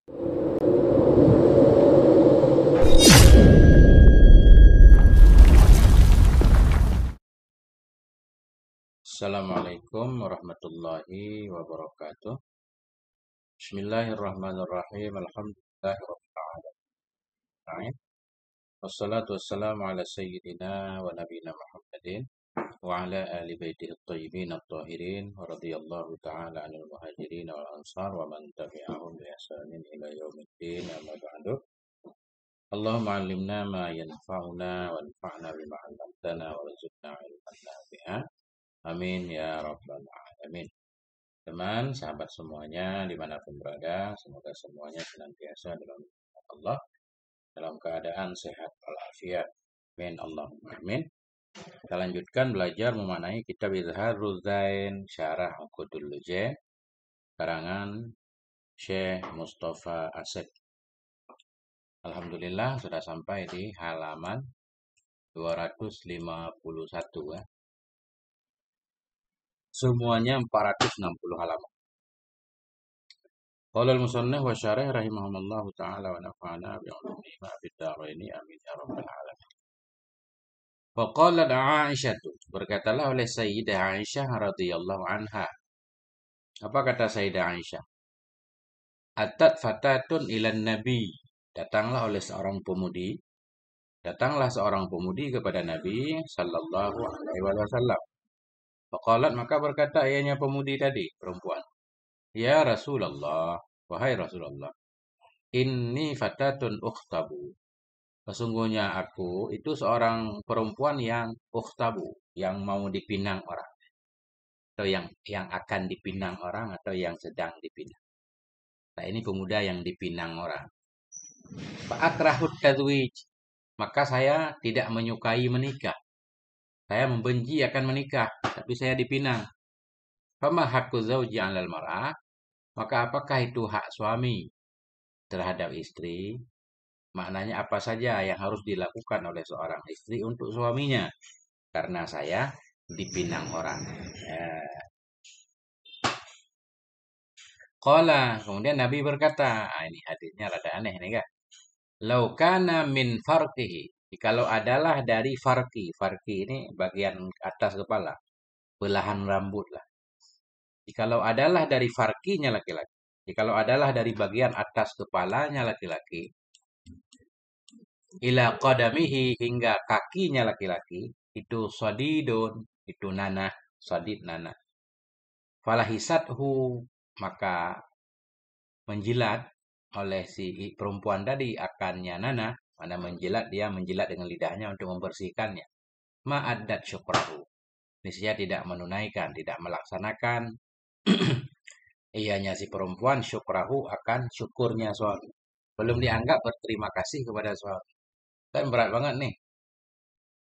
Assalamualaikum warahmatullahi wabarakatuh. Bismillahirrahmanirrahim. Alhamdulillahirrahmanirrahim. Wassalatu wassalamu ala sayyidina wa nabina Muhammadin wa ala ali baitihi at-tayyibin at-tahirin wa radiyallahu ta'ala anil muhajirin wal ansar wa man tabi'ahum bi ihsanin ila yaumiddin. Amma ba'du. Allahumma 'allimna ma yanfa'una wanfa'na bima 'allamtana warzuqna 'ilman nafi'a. Amin ya rabbal alamin. Teman, sahabat semuanya, dimanapun berada, semoga semuanya senantiasa dalam lindungan Allah, dalam keadaan sehat walafiat. Amin, Allahumma amin. Kita lanjutkan belajar memaknai kitab Izharul Zain, Syarah Uqudul Lujain, karangan Syekh Mustafa Asad. Alhamdulillah sudah sampai di halaman 251 ya. Semuanya 460 halaman. Qala al-musannif wa syarih rahimahumullahu ta'ala wa nafa'ana bi'ulumihi ma fid dharain amin ya rabbal alamin. Wa qalat Aisyah, berkatalah oleh Sayyidah Aisyah radhiyallahu anha. Apa kata Sayyidah Aisyah? Atat fatatun ilan nabi. Datanglah seorang pemudi kepada Nabi sallallahu alaihi wasallam. Faqalat, maka berkata ianya pemudi tadi, perempuan. Ya Rasulullah, wahai Rasulullah, inni fatatun ukhtabu. Sesungguhnya aku itu seorang perempuan yang ukhtabu, yang mau dipinang orang. Atau yang akan dipinang orang atau yang sedang dipinang. Nah, ini pemuda yang dipinang orang. Fa'akrahut tazwij. Maka saya tidak menyukai menikah. Saya membenci akan menikah, tapi saya dipinang. Fama haqqu zawji 'alal mar'ah? Maka apakah itu hak suami terhadap istri? Maknanya apa saja yang harus dilakukan oleh seorang istri untuk suaminya? Karena saya dipinang orang. Qala, kemudian Nabi berkata, ini hadisnya rada aneh nih kan. Lau kana min farqihi. Kalau adalah dari farqi. Farqi ini bagian atas kepala. Belahan rambut lah. Jikalau adalah dari farkinya laki-laki. Jikalau adalah dari bagian atas kepalanya laki-laki. Ila qadamihi, hingga kakinya laki-laki. Itu sadidun. Itu nanah. Sadid nanah. Falahisathu, maka menjilat oleh si perempuan tadi akannya nanah. Mana menjilat, dia menjilat dengan lidahnya untuk membersihkannya. Ma'addat syukrahu. Niscaya tidak menunaikan, tidak melaksanakan ianya si perempuan syukrahu akan syukurnya suami. Belum dianggap berterima kasih kepada suami. Kan berat banget nih.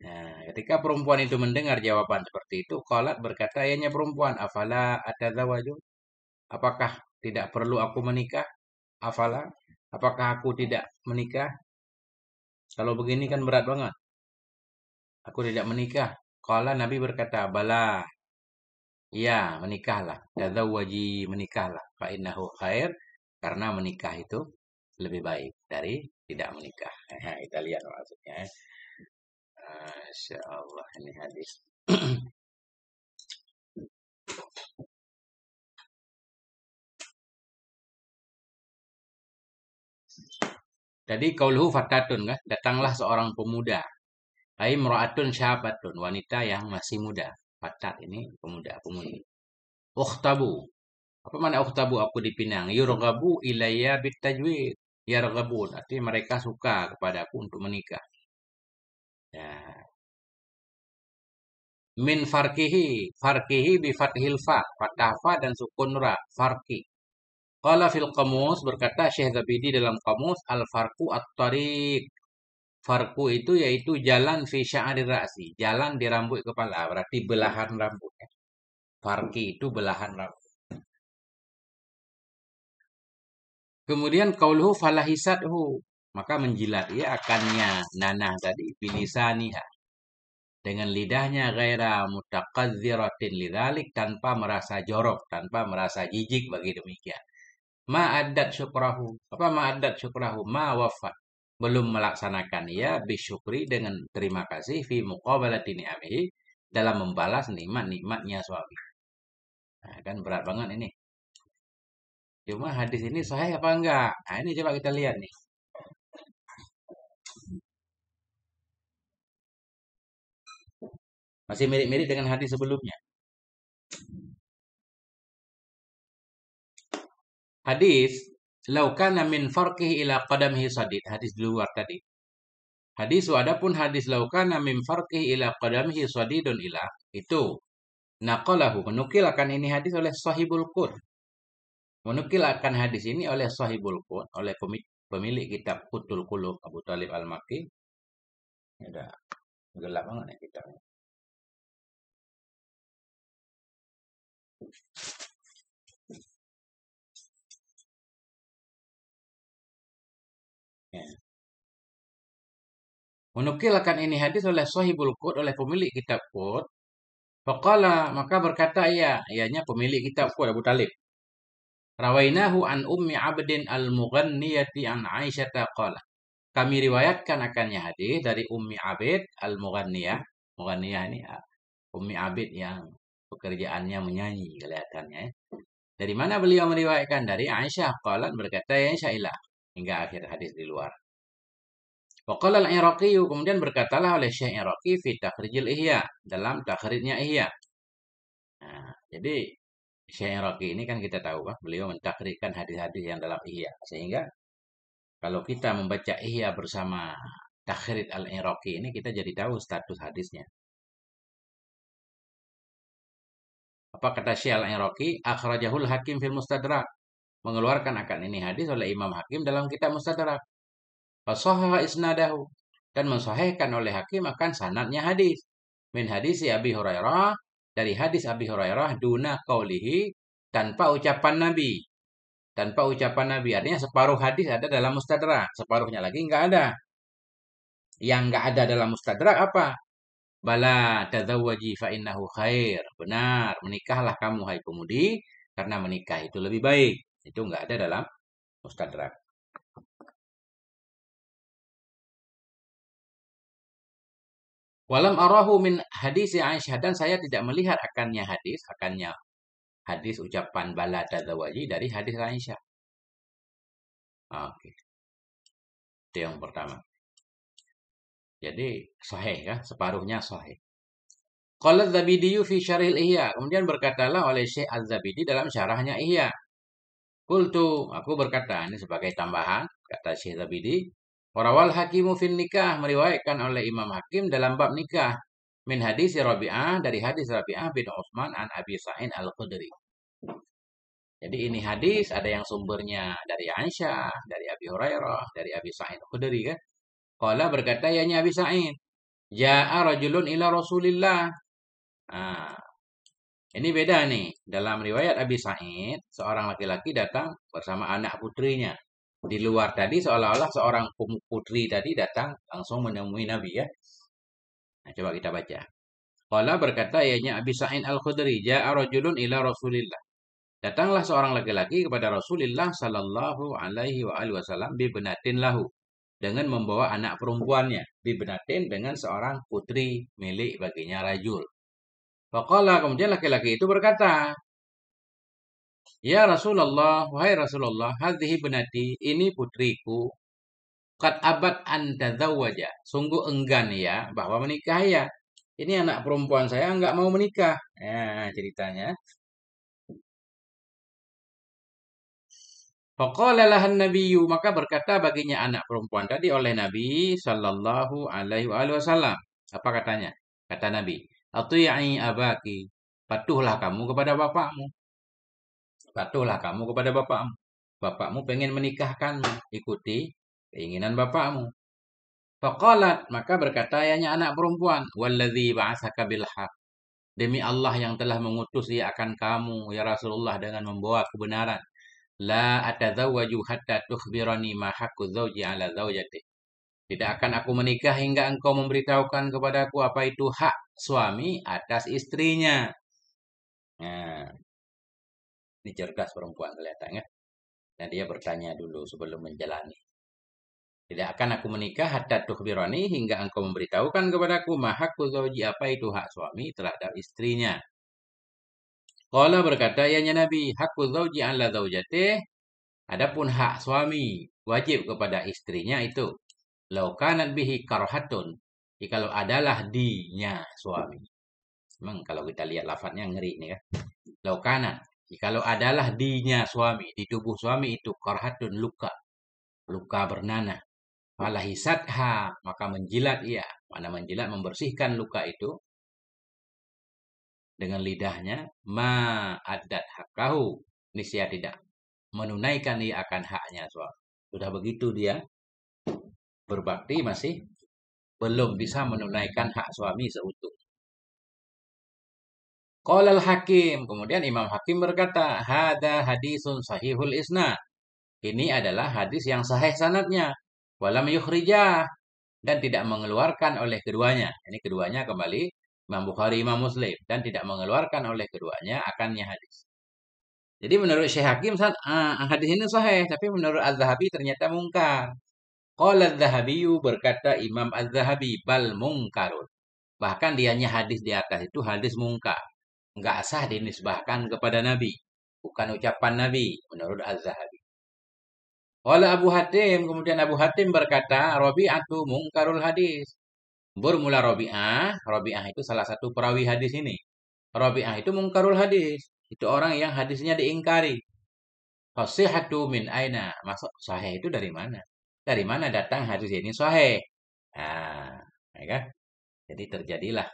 Nah, ketika perempuan itu mendengar jawaban seperti itu, qalat, berkata ianya perempuan, afala atazawaju? Apakah tidak perlu aku menikah? Afala? Apakah aku tidak menikah? Kalau begini kan berat banget. Aku tidak menikah. Qala, Nabi berkata, bala. Ya, menikahlah. Tazawwaji, menikahlah. Fa innahu khair, karena menikah itu lebih baik dari tidak menikah. Kita lihat maksudnya. Masya Allah, ini hadis. Jadi qauluhu fatatun kan, datanglah seorang pemuda. Ai imra'atun syabatun, wanita yang masih muda. Fatat ini pemuda, pemudi. Ukhtabu. Apa mana ukhtabu? Aku dipinang. Yurghabu ilayya bitajwid. Yarghabun, artinya mereka suka kepadaku untuk menikah. Ya. Min farkihi, farkihi bi fathil fa, fathah fa dan sukun ra, farki. Qala fil qamus, berkata Syekh Zabidi dalam qamus, al farqu at-tariq. Farku itu yaitu jalan fi sya'ri ra'si, jalan di rambut kepala, berarti belahan rambut. Farki itu belahan rambut. Kemudian qauluhu falahisathu, maka menjilat ia akannya nanah tadi bilisaniha, dengan lidahnya ghaira mutaqadziratin lidzalik, tanpa merasa jorok, tanpa merasa jijik bagi demikian. Ma adat syukrahu. Apa ma adat syukrahu? Ma wafat. Belum melaksanakan ia bisyukri dengan terima kasih fi muqabalati ni'amihi dalam membalas nikmat-nikmatnya suami. Nah, kan berat banget ini. Cuma hadis ini sahih apa enggak? Nah, ini coba kita lihat nih. Masih mirip-mirip dengan hadis sebelumnya. Hadis laukana min farqihi ila qadamihi sadid. Hadis di luar tadi. Hadis adapun hadis laukana min farqihi ila qadamihi sadidun ila itu naqalahu menukil akan ini hadis oleh sahibul qut. Menukil akan hadis ini oleh sahibul qut, oleh pemilik kitab Qutul Qulub Abu Talib Al-Makki. Udah gelap banget ya kitabnya. Ya. Menukilkan ini hadis oleh sahibul qut, oleh pemilik kitab qut. Faqala maka berkata ia, ianya pemilik kitab qut Abu Talib. Rawainahu an ummi abdin al-mughanniyati an Aisyata qala. Kami riwayatkan akannya hadis dari Ummi Abid al-Mughanniyah. Mughanniyah ini Ummi Abid yang pekerjaannya menyanyi kelihatannya. Dari mana beliau meriwayatkan? Dari Aisyah. Qalat berkata ya Syailah. Hingga akhir hadis di luar. Waqala al-Iraqi kemudian berkatalah oleh Syekh Iraqi fi takhrijil Ihya. Dalam takhrijnya Ihya. Nah, jadi Syekh Iraqi ini kan kita tahu kan. Beliau mentakhrijkan hadis-hadis yang dalam Ihya. Sehingga kalau kita membaca Ihya bersama Takhrij al-Iraqi ini kita jadi tahu status hadisnya. Apa kata Syekh al-Iraqi? Akhrajahul Hakim fil Mustadrak. Mengeluarkan akan ini hadis oleh Imam Hakim dalam kitab Mustadrak. Fasahaha isnadahu. Dan mensahihkan oleh Hakim akan sanadnya hadis. Min hadis Abi Hurairah. Dari hadis Abi Hurairah. Duna qawlihi. Tanpa ucapan Nabi. Tanpa ucapan Nabi. Artinya separuh hadis ada dalam Mustadrak. Separuhnya lagi nggak ada. Yang nggak ada dalam Mustadrak apa? Bala tazawwaji fa innahu khair. Benar, menikahlah kamu hai pemudi karena menikah itu lebih baik. Itu enggak ada dalam Mustadrak. Walam arahu min hadis Aisyah dan saya tidak melihat akannya hadis ucapan bala tazawwaji dari hadis Aisyah. Oke, itu yang pertama. Jadi sahih kan, separuhnya sahih. Qala Az-Zabidi fi Syarhil Ihya. Kemudian berkatalah oleh Syekh Az-Zabidi dalam syarahnya Ihya. Qultu, aku berkata, ini sebagai tambahan, kata Syekh Zabidi, warawal hakimu fin nikah, meriwayatkan oleh Imam Hakim dalam bab nikah. Min hadis Rabi'ah, dari hadis Rabi'ah bin Utsman an Abi Sa'id al-Khudri. Jadi ini hadis, ada yang sumbernya dari Aisyah, dari Abi Hurairah, dari Abi Sa'id al-Khudri kan. Qala berkata, ya Abi Sa'id, ja'a rajulun ila Rasulillah. Nah, ini beda nih. Dalam riwayat Abi Sa'id, seorang laki-laki datang bersama anak putrinya. Di luar tadi seolah-olah seorang putri tadi datang langsung menemui Nabi ya. Nah, coba kita baca. Qala berkata ianya Abi Sa'id Al-Khudri, ja'a rajulun ila Rasulillah. Datanglah seorang laki-laki kepada Rasulullah sallallahu alaihi wa alihi wasallam bi benatin lahu dengan membawa anak perempuannya, bi benatin dengan seorang putri milik baginya rajul. Faqala kemudian laki-laki itu berkata, ya Rasulullah, wahai Rasulullah, hadhihi benati, ini putriku. Qad abad an tazawwaja. Sungguh enggan ya bahwa menikah ya. Ini anak perempuan saya enggak mau menikah. Ya, ceritanya. Faqala lahan nabiyyu, maka berkata baginya anak perempuan tadi oleh Nabi sallallahu alaihi wasallam. Apa katanya? Kata Nabi, "Ati'i abaki." Patuhlah kamu kepada bapakmu. Patuhlah kamu kepada bapakmu. Bapakmu pengen menikahkanmu, ikuti keinginan bapakmu. Faqalat, maka berkata ianya anak perempuan, "Walladzi ba'atsaka bil haq." Demi Allah yang telah mengutus ia akan kamu ya Rasulullah dengan membawa kebenaran. La atazawwaju hatta tukhbirani ma haqqu zawji ala zawjati. Tidak akan aku menikah hingga engkau memberitahukan kepadaku apa itu hak suami atas istrinya. Nah, ini cerdas perempuan kelihatannya. Dan dia bertanya dulu sebelum menjalani. Tidak akan aku menikah hatta tukhbirani hingga engkau memberitahukan kepadaku ma haqqu zauji, apa itu hak suami terhadap istrinya. Qala berkata ianya Nabi, haqqu zauji 'ala zaujatih, adapun hak suami wajib kepada istrinya itu lau kanat bihi karhatun, jikalau adalah dinya suami. Memang kalau kita lihat lafadznya ngeri nih kan. Lau kanat, jikalau adalah dinya suami, di tubuh suami itu karhatun, luka, luka bernanah. Falahisatha, maka menjilat ia. Mana menjilat, membersihkan luka itu dengan lidahnya. Ma adat hakahu, niscaya tidak menunaikan ia akan haknya suami. Sudah begitu dia berbakti masih belum bisa menunaikan hak suami seutuh. Qala al-Hakim, kemudian Imam Hakim berkata, hada hadisun sahihul isnad. Ini adalah hadis yang sahih sanadnya. Walam yukhrijah, dan tidak mengeluarkan oleh keduanya. Ini keduanya kembali Imam Bukhari, Imam Muslim, dan tidak mengeluarkan oleh keduanya akannya hadis. Jadi menurut Syekh Hakim hadis ini sahih, tapi menurut Az-Zahabi ternyata mungkar. Qala Az-Zahabiyu, berkata Imam Az-Zahabi, bal mungkarun. Bahkan dianya hadis di atas itu hadis mungkar. Enggak sah dinisbahkan kepada Nabi. Bukan ucapan Nabi menurut Az-Zahabi. Qala Abu Hatim, kemudian Abu Hatim berkata, Rabi'atu mungkarul hadis. Bermula Rabi'ah itu salah satu perawi hadis ini. Rabi'ah itu mungkarul hadis. Itu orang yang hadisnya diingkari. Fasihatu min aina? Masuk sahih itu dari mana? Dari mana datang hadis ini sahih? Nah, ya kan? Jadi terjadilah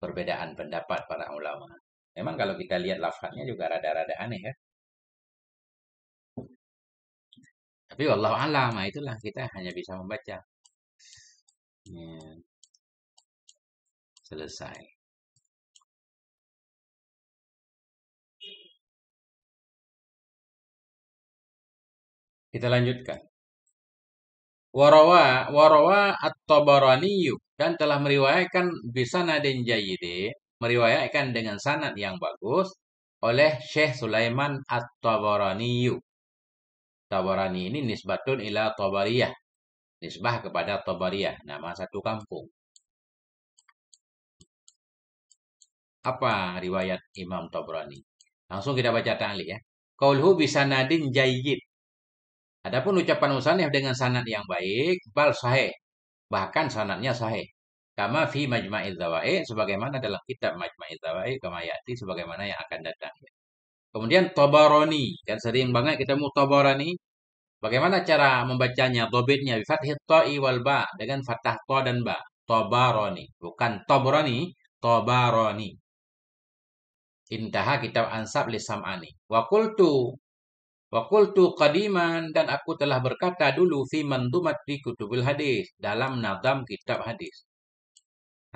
perbedaan pendapat para ulama. Memang kalau kita lihat lafadznya juga rada-rada aneh ya. Tapi wallahu a'lam, itulah kita hanya bisa membaca. Ya, selesai. Kita lanjutkan. Warawa at-Tabarani, dan telah meriwayatkan bisanadin jayyid, meriwayatkan dengan sanad yang bagus oleh Syekh Sulaiman at-Tabarani. Tabarani ini nisbatun ila Tabariyah, nisbah kepada Tabariyah, nama satu kampung. Apa riwayat Imam Tabarani? Langsung kita baca ta'liq ya. Qaulhu bisanadin jayyid. Adapun ucapan musannif dengan sanad yang baik, bal sahih. Bahkan sanadnya sahih. Kama fi Majma'iz Zawaid, sebagaimana dalam kitab Majma'iz Zawaid, kama ya'ti, sebagaimana yang akan datang. Kemudian Tabarani, kan sering banget ketemu Tabarani. Bagaimana cara membacanya? Dhabitnya bi fathit ta'i wal ba, dengan fathah ta dan ba. Tabarani, bukan Tabarani, Tabarani. Intaha kitab Ansab li Sam'ani. Wa qultu qadiman, dan aku telah berkata dulu fi mandumat di kutubil hadis, dalam nadam kitab hadis.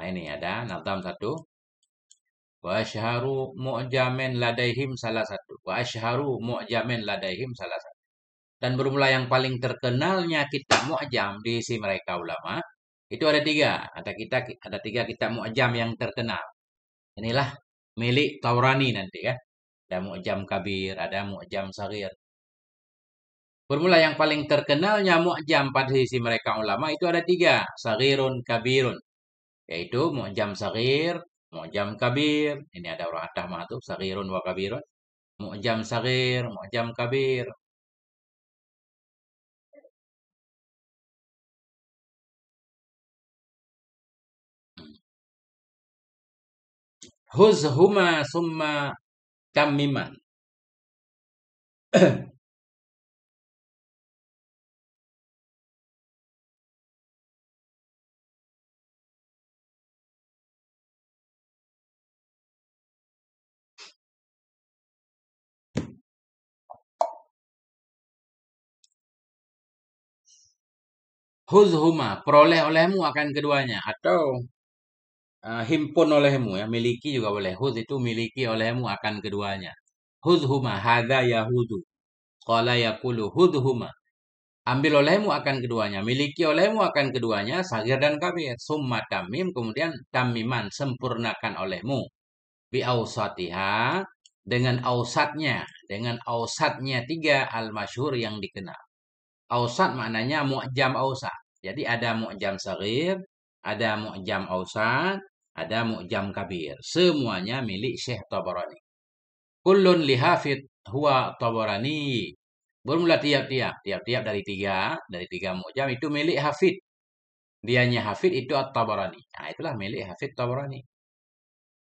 Nah ini ada nadam satu. Wa asyharu mu'jamin ladaihim salah satu. Wa asyharu mu'jamin ladaihim salah satu. Dan bermula yang paling terkenalnya kitab mu'jam di si mereka ulama, itu ada tiga. Ada tiga kitab mu'jam yang terkenal. Inilah milik Taurani nanti kan. Ada mu'jam kabir, ada mu'jam saghir. Bermula yang paling terkenalnya mu'jam pada sisi mereka ulama itu ada tiga. Saghirun kabirun. Yaitu mu'jam saghir, mu'jam kabir. Ini ada orang atas mah tuh, saghirun wa kabirun. Mu'jam saghir, mu'jam kabir. Huzhuma summa tammiman. Huzhuma, peroleh olehmu akan keduanya. Atau himpun olehmu ya, miliki juga boleh. Huz itu miliki olehmu akan keduanya. Huzhuma, hadza yahudu. Qala yaqulu hudhuma. Ambil olehmu akan keduanya, miliki olehmu akan keduanya, sagir dan kabir. Summa tamim, kemudian tamiman, sempurnakan olehmu. Bi ausatiha, dengan ausatnya, dengan ausatnya 3 al-masyhur yang dikenal. Ausat maknanya mu'jam ausat. Jadi ada mu'jam saghir, ada mu'jam ausat, ada mu'jam kabir. Semuanya milik Syekh Tabarani. Kullun lihafid huwa Tabarani. Bermula tiap-tiap dari tiga mu'jam itu milik hafid. Dianya hafid itu At-Tabarani. Nah, itulah milik hafid Tabarani.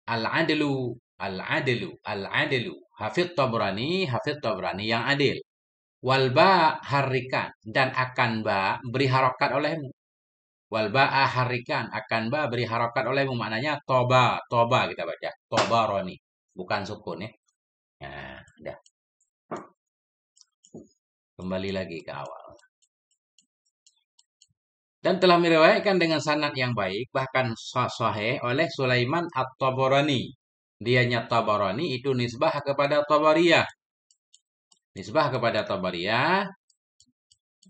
Al-adlu, al-adlu, al-adlu. Hafid Tabarani yang adil. Wal ba harikan dan akan ba beri harokat olehmu. Wal ba harikan akan ba beri harokat olehmu, maknanya toba kita baca. Tabarani, bukan sukun ya. Nah, udah. Kembali lagi ke awal. Dan telah meriwayatkan dengan sanad yang baik, bahkan sahih oleh Sulaiman At-Tabarani. Dianya Tabarani itu nisbah kepada Tabariyah. Nisbah kepada Tabariyah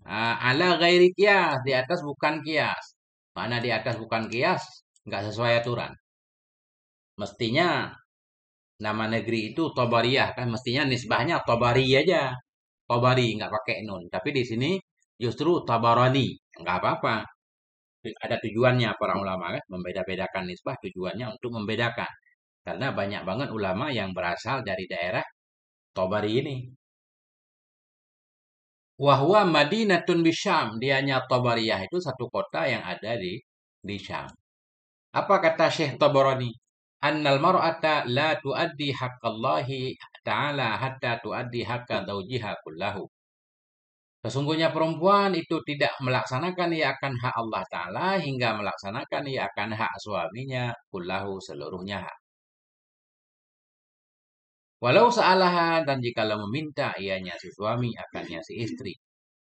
ala ghairi qiyas, di atas bukan qiyas. Mana di atas bukan qiyas? Enggak sesuai aturan. Mestinya nama negeri itu Tabariyah kan, mestinya nisbahnya Tabari aja. Tabari enggak pakai nun. Tapi di sini justru Tabarani. Enggak apa-apa. Ada tujuannya para ulama kan, membeda-bedakan nisbah tujuannya untuk membedakan. Karena banyak banget ulama yang berasal dari daerah Tabari ini. Wahwa Madinatun bisyam, dianya Tabariyah itu satu kota yang ada di Syam. Apa kata Syekh Tabarani? Annal mar'ata la tuaddi haqqallahi ta'ala hatta tuaddi haqqa zawjiha kullahu. Sesungguhnya perempuan itu tidak melaksanakan ia akan hak Allah Ta'ala hingga melaksanakan ia akan hak suaminya kullahu seluruhnya hak. Walau sealaha dan jikalau meminta ianya si suami akannya si istri.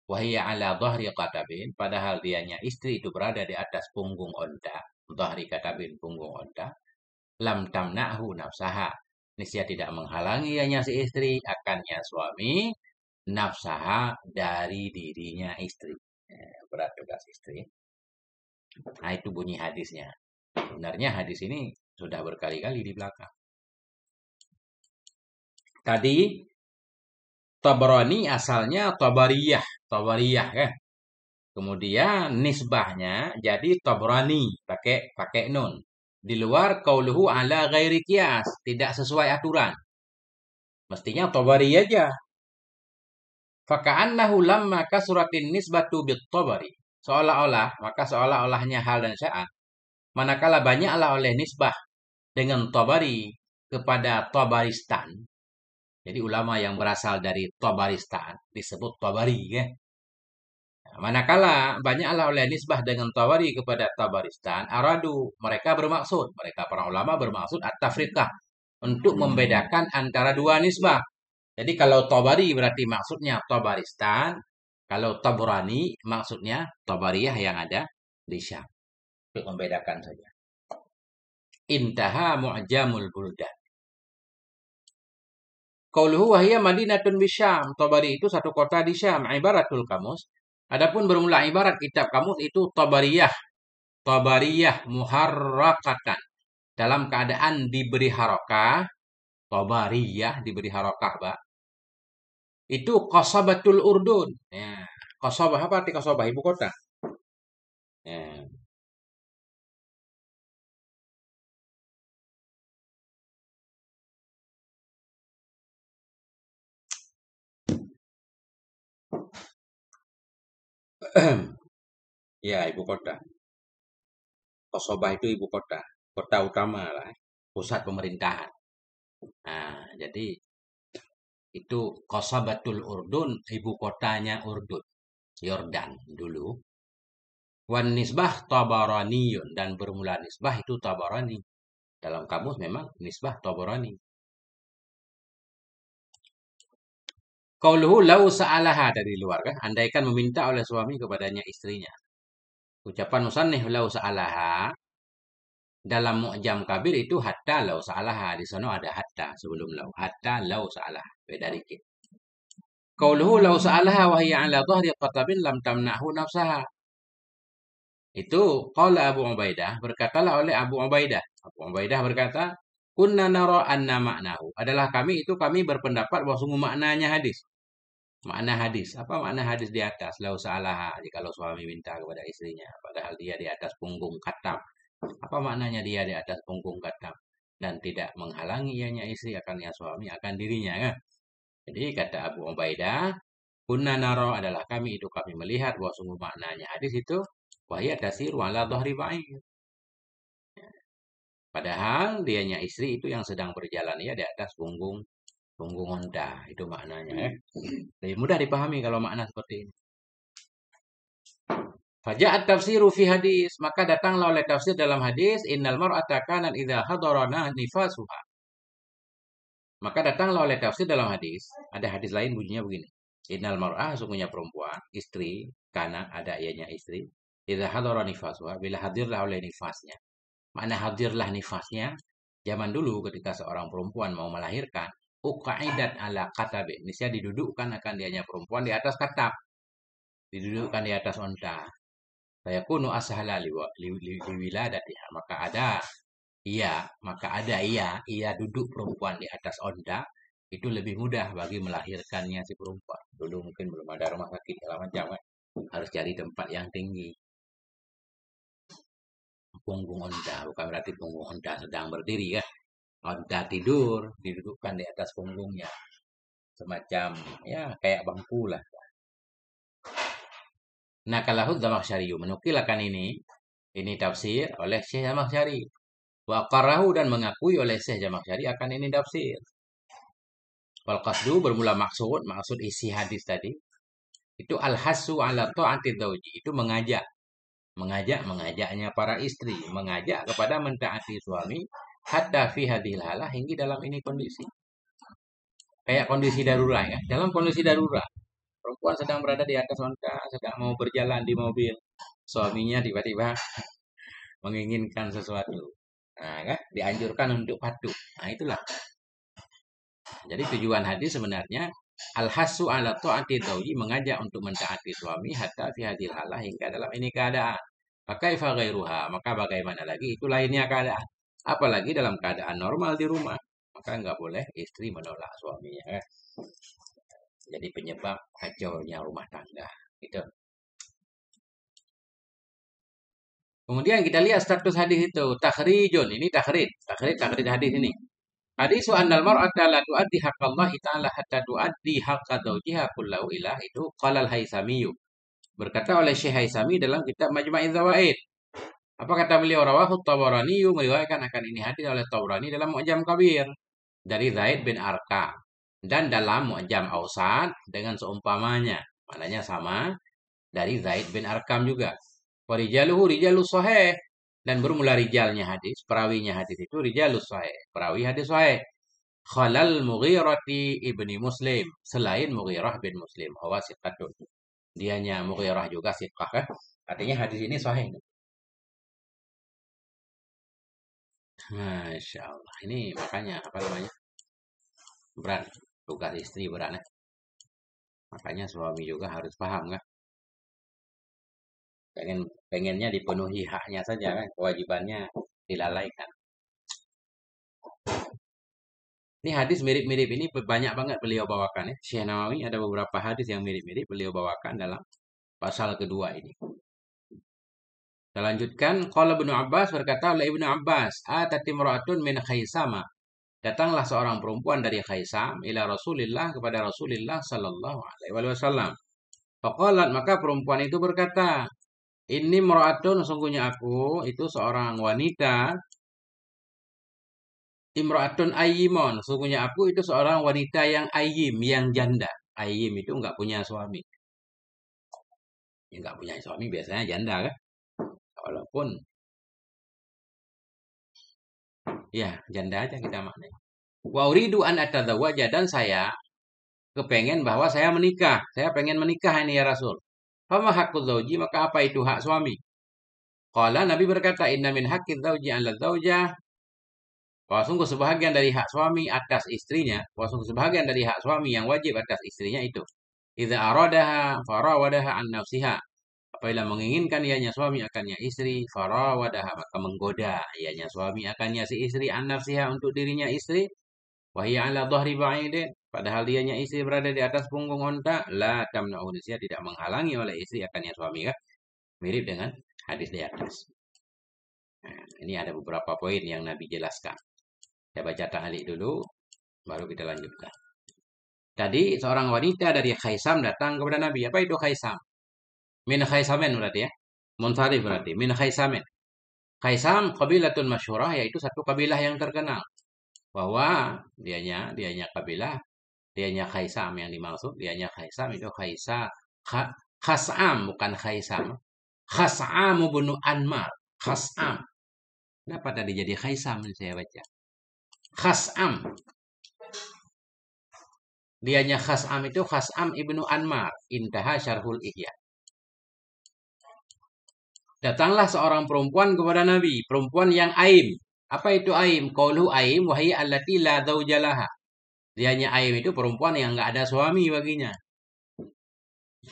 Wahia ala dhahri qatabin, padahal dianya istri itu berada di atas punggung onta. Dhahri qatabin, punggung onta. Lam tamna'hu nafsaha. Niscaya tidak menghalangi ianya si istri akannya suami nafsaha dari dirinya istri. Berat tugas istri. Nah, itu bunyi hadisnya. Sebenarnya hadis ini sudah berkali-kali di belakang. Tadi Tabarani asalnya Tabariyah kan. Kemudian nisbahnya jadi Tabarani pakai nun. Di luar qauluhu ala ghairi qiyas, tidak sesuai aturan. Mestinya Tabari aja. Faka'annahu lamma kasuratin nisbatu bit Tabari. Seolah-olahnya hal dan sya'an. Manakala banyaklah oleh nisbah dengan Tabari kepada Tabaristan. Jadi ulama yang berasal dari Tabaristan disebut Tabari ya. Manakala banyaklah oleh nisbah dengan Tabari kepada Tabaristan, aradu, mereka para ulama bermaksud at-tafriqah, untuk membedakan antara dua nisbah. Jadi kalau Tabari berarti maksudnya Tabaristan, kalau Tabrani maksudnya Tabariyah yang ada di Syam. Untuk membedakan saja. Intaha mu'jamul buldan. Qauluhu wa hiya madinatun bisyam. Tabari itu satu kota di Syam. Ibaratul kamus. Adapun bermula ibarat kitab kamus itu Tabariyah. Tabariyah muharrakatan. Dalam keadaan diberi harakah. Tabariyah diberi harakah, Pak. Itu Qasabatul Urdun. Ya. Qasabah apa arti Qasabah? Ibu kota. Ya. Ya, ibu kota. Qasabah itu ibu kota. Kota utama lah. Pusat pemerintahan. Nah, jadi itu Qasabatul Urdun, ibu kotanya Urdun. Yordan dulu. Wan nisbah Tabaraniyun, dan bermula nisbah itu Tabarani. Dalam kamus memang nisbah Tabarani. Qauluhu lau sa'alaha, dari luar kan, andaikan meminta oleh suami kepadanya istrinya. Ucapan musannif lau sa'alaha dalam mu'jam kabir itu hatta lau sa'alaha, di sana ada hatta sebelum lau, hatta lau sa'alaha, beda dikit. Qauluhu lau sa'alaha wa hiya 'ala dhahri qatabin lam tamna'hu nafsaha. Itu qala Abu Ubaidah, berkatalah oleh Abu Ubaidah. Abu Ubaidah berkata, Kunna nara anna maknahu. Adalah kami berpendapat bahwa sungguh maknanya hadis. Makna hadis. Apa makna hadis di atas? Lau sa'alaha. Jikalau suami minta kepada istrinya. Padahal dia di atas punggung katam. Apa maknanya dia di atas punggung katam? Dan tidak menghalangi ianya istri akan ya suami akan dirinya. Kan? Jadi kata Abu Ubaidah. Kunna nara adalah kami melihat bahwa sungguh maknanya hadis itu. Wahia tasiru ala dhahri ba'ir. Padahal dianya istri itu yang sedang berjalan ya di atas punggung unta. Itu maknanya. Lebih mudah dipahami kalau makna seperti ini. Faja'at tafsiru fi hadis. Maka datanglah oleh tafsir dalam hadis. Innal mar'ata kanat idha hadarana nifasuha. Maka datanglah oleh tafsir dalam hadis. Ada hadis lain bunyinya begini. Innal mar'ah sungguhnya perempuan. Istri. Karena ada ianya istri. Idha hadarana nifasuha. Bila hadirlah oleh nifasnya. Makna hadirlah nifasnya. Zaman dulu ketika seorang perempuan mau melahirkan. Uqaidat ala katabin. Niscaya didudukkan akan dianya perempuan di atas katab. Didudukkan di atas onta. Fayakunu ashala liwiladatiha. Maka ada ia duduk perempuan di atas onta. Itu lebih mudah bagi melahirkannya si perempuan. Dulu mungkin belum ada rumah sakit segala macam kan. Harus cari tempat yang tinggi. Punggung onta. Bukan berarti punggung onta sedang berdiri kan. Onta tidur, didudukkan di atas punggungnya. Semacam, ya kayak bangku lah. Nakalahu Dzamakhsyari menukilkan ini tafsir oleh Syekh Dzamakhsyari. Wa aqarrahu dan mengakui oleh Syekh Dzamakhsyari akan ini tafsir. Wal qasdu bermula maksud isi hadis tadi itu al-hassu ala ta'ati dzauji, itu mengajaknya para istri, mengajak kepada mentaati suami hatta fi hadhil halah hingga dalam ini kondisi. Kayak kondisi darurat ya. Dalam kondisi darurat perempuan sedang berada di atas onta, sedang mau berjalan di mobil. Suaminya tiba-tiba menginginkan sesuatu. Nah, kan? Dianjurkan untuk patuh. Nah, itulah. Jadi tujuan hadis sebenarnya al-hasu ala ta'ati dzauji, mengajak untuk mentaati suami hatta fi hadhil halah hingga dalam ini keadaan. Maka ifa ghairuha, maka bagaimana lagi itu lainnya keadaan. Apalagi dalam keadaan normal di rumah. Maka enggak boleh istri menolak suaminya. Kan? Jadi penyebab kacaunya rumah tangga. Itu. Kemudian kita lihat status hadis itu. Takhrijun. Ini takhrid hadis ini. Hadis wa annal mar'ata la tu'addi haqqallahi ta'ala hatta tu'addi haqqa zawjiha kullahu ilah. Itu qala al-Haitsami. Berkata oleh Syekh Haitsami dalam kitab Majma'iz Zawaid. Apa kata beliau? Rawahu Tabarani, meriwayatkan akan ini hadis oleh Tabarani dalam Mu'jam Kabir dari Zaid bin Arqam. Dan dalam Mu'jam Awsat dengan seumpamanya. Maknanya sama dari Zaid bin Arqam juga. Warijaluhu rijalus sahih. Dan bermula rijalnya hadis, perawinya hadis itu rijalus sahih. Perawi hadis sahih. Khalal Mughirati ibni Muslim. Selain Mughirah bin Muslim. Hawa siqatun. Dianya Mughirah juga siqah. Kan? Artinya hadis ini sahih. Masya Allah. Ini makanya apa namanya? Berat. Tugas istri berat. Makanya suami juga harus paham kan. Pengennya dipenuhi haknya saja kan. Kewajibannya dilalaikan. Ini hadis mirip-mirip ini banyak banget beliau bawakan ya. Syekh Nawawi ada beberapa hadis yang mirip-mirip beliau bawakan dalam pasal kedua ini. Kita lanjutkan. Qala Ibnu Abbas, berkata oleh Ibnu Abbas, atatimra'atun min Khaisama. Datanglah seorang perempuan dari Khaisam ila Rasulillah, kepada Rasulullah sallallahu alaihi wasallam. Faqalat, maka perempuan itu berkata, ini imra'atun, sungguhnya aku itu seorang wanita. Imra'atun ayyimon, sungguhnya aku itu seorang wanita yang ayyim, yang janda. Ayyim itu enggak punya suami. Enggak punya suami biasanya janda kan? Walaupun ya janda aja kita maknanya. Wa uridu an atadzawwaja, dan saya kepengen bahwa saya menikah. Saya pengen menikah ini ya Rasul. Fama haqqu dzauji, maka apa itu hak suami? Qala, Nabi berkata, inna min haqqi dzauji 'ala dzaujah. Bahwa sungguh sebahagian dari hak suami atas istrinya, bahwa sungguh sebahagian dari hak suami yang wajib atas istrinya itu. Idza aradaha farawadaha an nafsiha. Apabila menginginkan ianya suami akannya istri, farawadaha maka menggoda ianya suami akannya si istri an nafsiha untuk dirinya istri, wahia ala dhahri ba'idin. Padahal dianya istri berada di atas punggung onta, la tamna'u nisya tidak menghalangi oleh istri akannya suami kan? Mirip dengan hadis di atas. Nah, ini ada beberapa poin yang Nabi jelaskan. Saya baca ta'liq dulu, baru kita lanjutkan. Tadi seorang wanita dari Khaisam datang kepada Nabi. Apa itu Khaisam? Min Khaisamen berarti ya. Munsharif berarti. Min Khaisamen. Khaisam kabilatun masyhurah yaitu satu kabilah yang terkenal. Bahwa dianya kabilah, dianya Khaisam yang dimaksud, dianya Khaisam itu Khas'am bukan Khaisam. Khas'am bin Anmar. Khas'am. Kenapa tadi jadi Khaisam saya baca? Khas'am. Dianya Khas'am itu Khas'am ibnu Anmar. Intaha syarhul Ihya. Datanglah seorang perempuan kepada Nabi. Perempuan yang aim. Apa itu aim? Qauluhu aim wahai allati la zaujalaha. Dianya aim itu perempuan yang enggak ada suami baginya.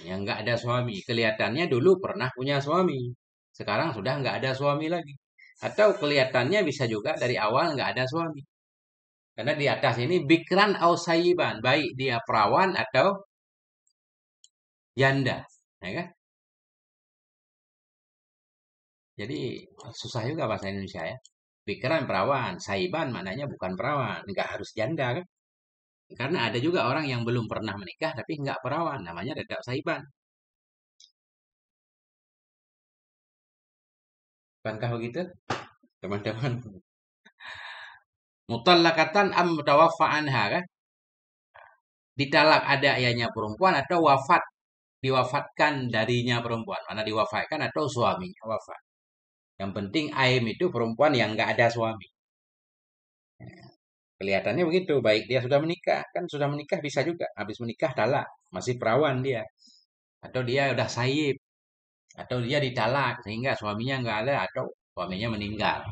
Yang enggak ada suami. Kelihatannya dulu pernah punya suami. Sekarang sudah enggak ada suami lagi. Atau kelihatannya bisa juga dari awal enggak ada suami. Karena di atas ini bikran au sayyiban. Baik dia perawan atau janda. Ya kan? Jadi susah juga bahasa Indonesia ya. Pikiran perawan, saiban maknanya bukan perawan, nggak harus janda kan? Karena ada juga orang yang belum pernah menikah tapi nggak perawan, namanya tetap saiban. Bukankah begitu, teman-teman? Mutallaqatan am mutawaffa anha kan? Ditalak ada ayahnya perempuan atau wafat, diwafatkan darinya perempuan. Mana diwafatkan atau suaminya wafat. Yang penting aim itu perempuan yang nggak ada suami. Kelihatannya begitu, baik dia sudah menikah, kan sudah menikah bisa juga, habis menikah talak, masih perawan dia. Atau dia udah saib, atau dia ditalak, sehingga suaminya nggak ada, atau suaminya meninggal.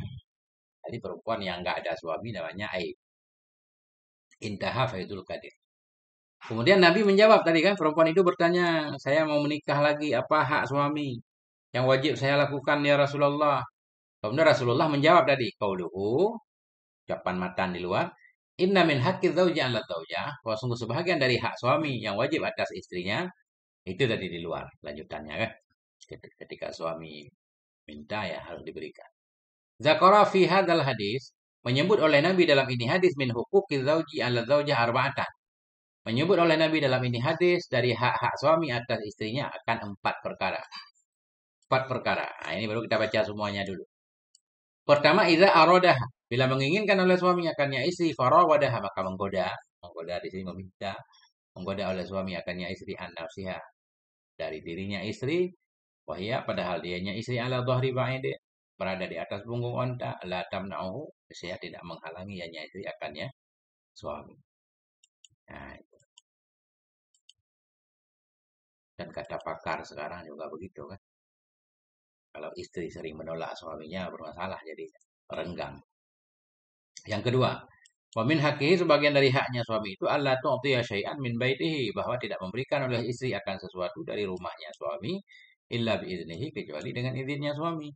Jadi perempuan yang nggak ada suami namanya aib. Intaha faidul qadir. Kemudian Nabi menjawab tadi kan, perempuan itu bertanya, saya mau menikah lagi, apa hak suami? Yang wajib saya lakukan ya Rasulullah. Kemudian Rasulullah menjawab tadi, qauluhu, ucapan matan di luar, inna min haqqi dzauji 'ala zaujah, bahwa sungguh sebahagian dari hak suami yang wajib atas istrinya, itu tadi di luar lanjutannya kan. Ketika suami minta ya harus diberikan. Zakara fi hadzal hadis, menyebut oleh Nabi dalam ini hadis min huquqi dzauji 'ala zaujah arba'atan. Menyebut oleh Nabi dalam ini hadis dari hak-hak suami atas istrinya akan 4 perkara. 4 perkara. Nah, ini baru kita baca semuanya dulu. Pertama, idza aradah, bila menginginkan oleh suami akannya istri, farawadaha maka menggoda. Menggoda di sini meminta, menggoda oleh suami akannya istri an nafsiha, dari dirinya istri, wahia padahal dianya istri ala dhahri ba'id, berada di atas punggung onta, la tamna'uhu, saya tidak menghalangi ianya istri akannya suami. Nah, itu. Dan kata pakar sekarang juga begitu kan. Kalau istri sering menolak suaminya bermasalah jadi renggang. Yang kedua, wa min haqqihi, sebagian dari haknya suami itu alla tu'tiya syai'an min baitihi, bahwa tidak memberikan oleh istri akan sesuatu dari rumahnya suami illa biiznihi, kecuali dengan izinnya suami.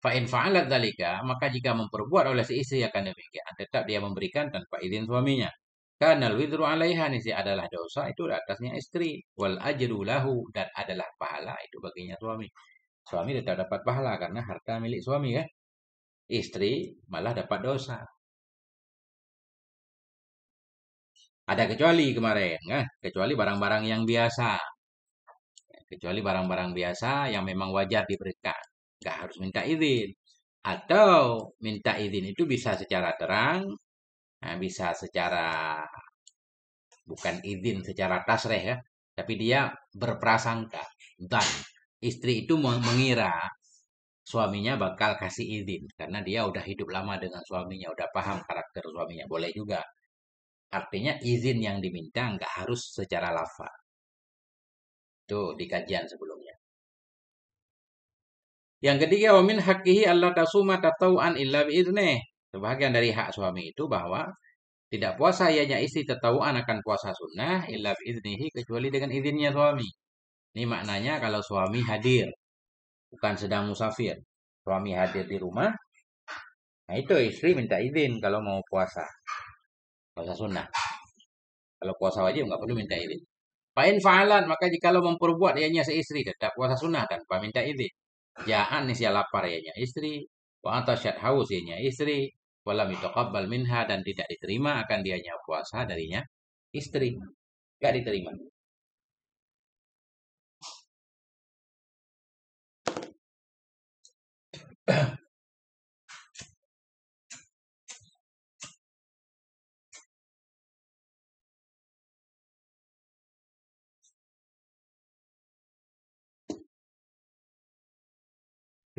Fa in fa'alat dzalika, maka jika memperbuat oleh si istri akan demikian, tetap dia memberikan tanpa izin suaminya. Karena wizru 'alaiha, nisi adalah dosa itu di atasnya istri, wal ajru lahu, dan adalah pahala itu baginya suami. Suami tetap dapat pahala karena harta milik suami kan. Istri malah dapat dosa. Ada kecuali kemarin, kan? Kecuali barang-barang yang biasa. Kecuali barang-barang biasa yang memang wajar diberikan. Nggak harus minta izin. Atau minta izin itu bisa secara terang, nah, bisa secara, bukan izin secara tasreh ya, tapi dia berprasangka. Dan istri itu mengira suaminya bakal kasih izin. Karena dia udah hidup lama dengan suaminya, udah paham karakter suaminya. Boleh juga. Artinya izin yang diminta nggak harus secara lafaz. Itu di kajian sebelumnya. Yang ketiga, wa min haqqihi alla tasuma tatauan illa biiznih. Sebahagian dari hak suami itu bahwa tidak puasa ianya istri tatauan akan puasa sunnah illa biiznihi, kecuali dengan izinnya suami. Ini maknanya kalau suami hadir, bukan sedang musafir. Suami hadir di rumah, nah itu istri minta izin kalau mau puasa. Puasa sunnah. Kalau puasa wajib nggak perlu minta izin. Fa'in fa'alan, maka jikalau memperbuat ianya seistri tetap puasa sunnah tanpa minta izin. Ja'an nisya lapar ianya istri, wa atasyad haus ianya istri, walam yutaqabbal minha dan tidak diterima akan dianya puasa darinya istri. Enggak diterima.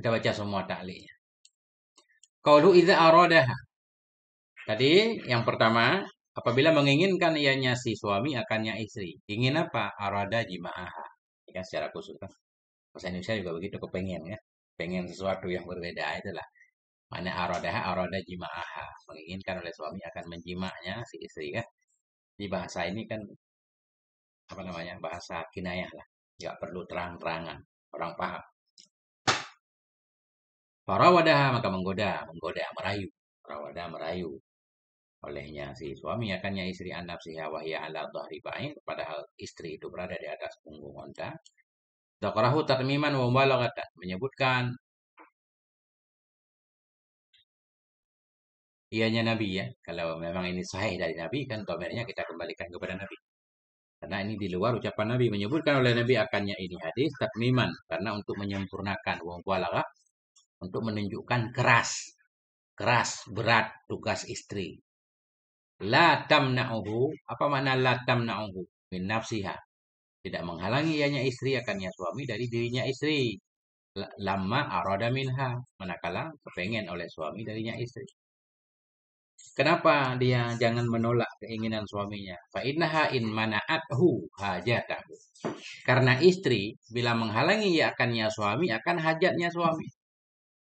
Kita baca semua ta'liqnya. Qaulu idza aradaha. Tadi yang pertama, apabila menginginkan ianya si suami akannya istri. Ingin apa? Arada jima'aha. Ya, secara khusus kan. Bahasa Indonesia juga begitu, kepengen ya. Pengen sesuatu yang berbeda itulah. Mana aradaha, arada jima'aha. Menginginkan oleh suami akan menjimaknya si istri kan. Di bahasa ini kan apa namanya? Bahasa kinayah lah. Enggak perlu terang-terangan. Orang paham. Farawadaha maka menggoda, merayu. Farawada merayu. Olehnya si suami akannya istri an nafsiha wa hiya ala dhahri ba'in, padahal istri itu berada di atas punggung unta. Dzakarahu tatmiman wa mubalaghatan, menyebutkan ianya Nabi ya. Kalau memang ini sahih dari Nabi kan domirnya kita kembalikan kepada Nabi. Karena ini di luar ucapan Nabi, menyebutkan oleh Nabi akannya ini hadis tatmiman karena untuk menyempurnakan wa mubalaghah, untuk menunjukkan keras berat tugas istri. La tamna'uhu, apa makna la tamna'uhu? Min nafsiha. Tidak menghalangi ianya istri akannya suami dari dirinya istri. Lama arada minha, manakala kepengen oleh suami darinya istri. Kenapa dia jangan menolak keinginan suaminya? Fa innaha in mana'athu hajatahu. Karena istri bila menghalangi ia akannya suami akan hajatnya suami.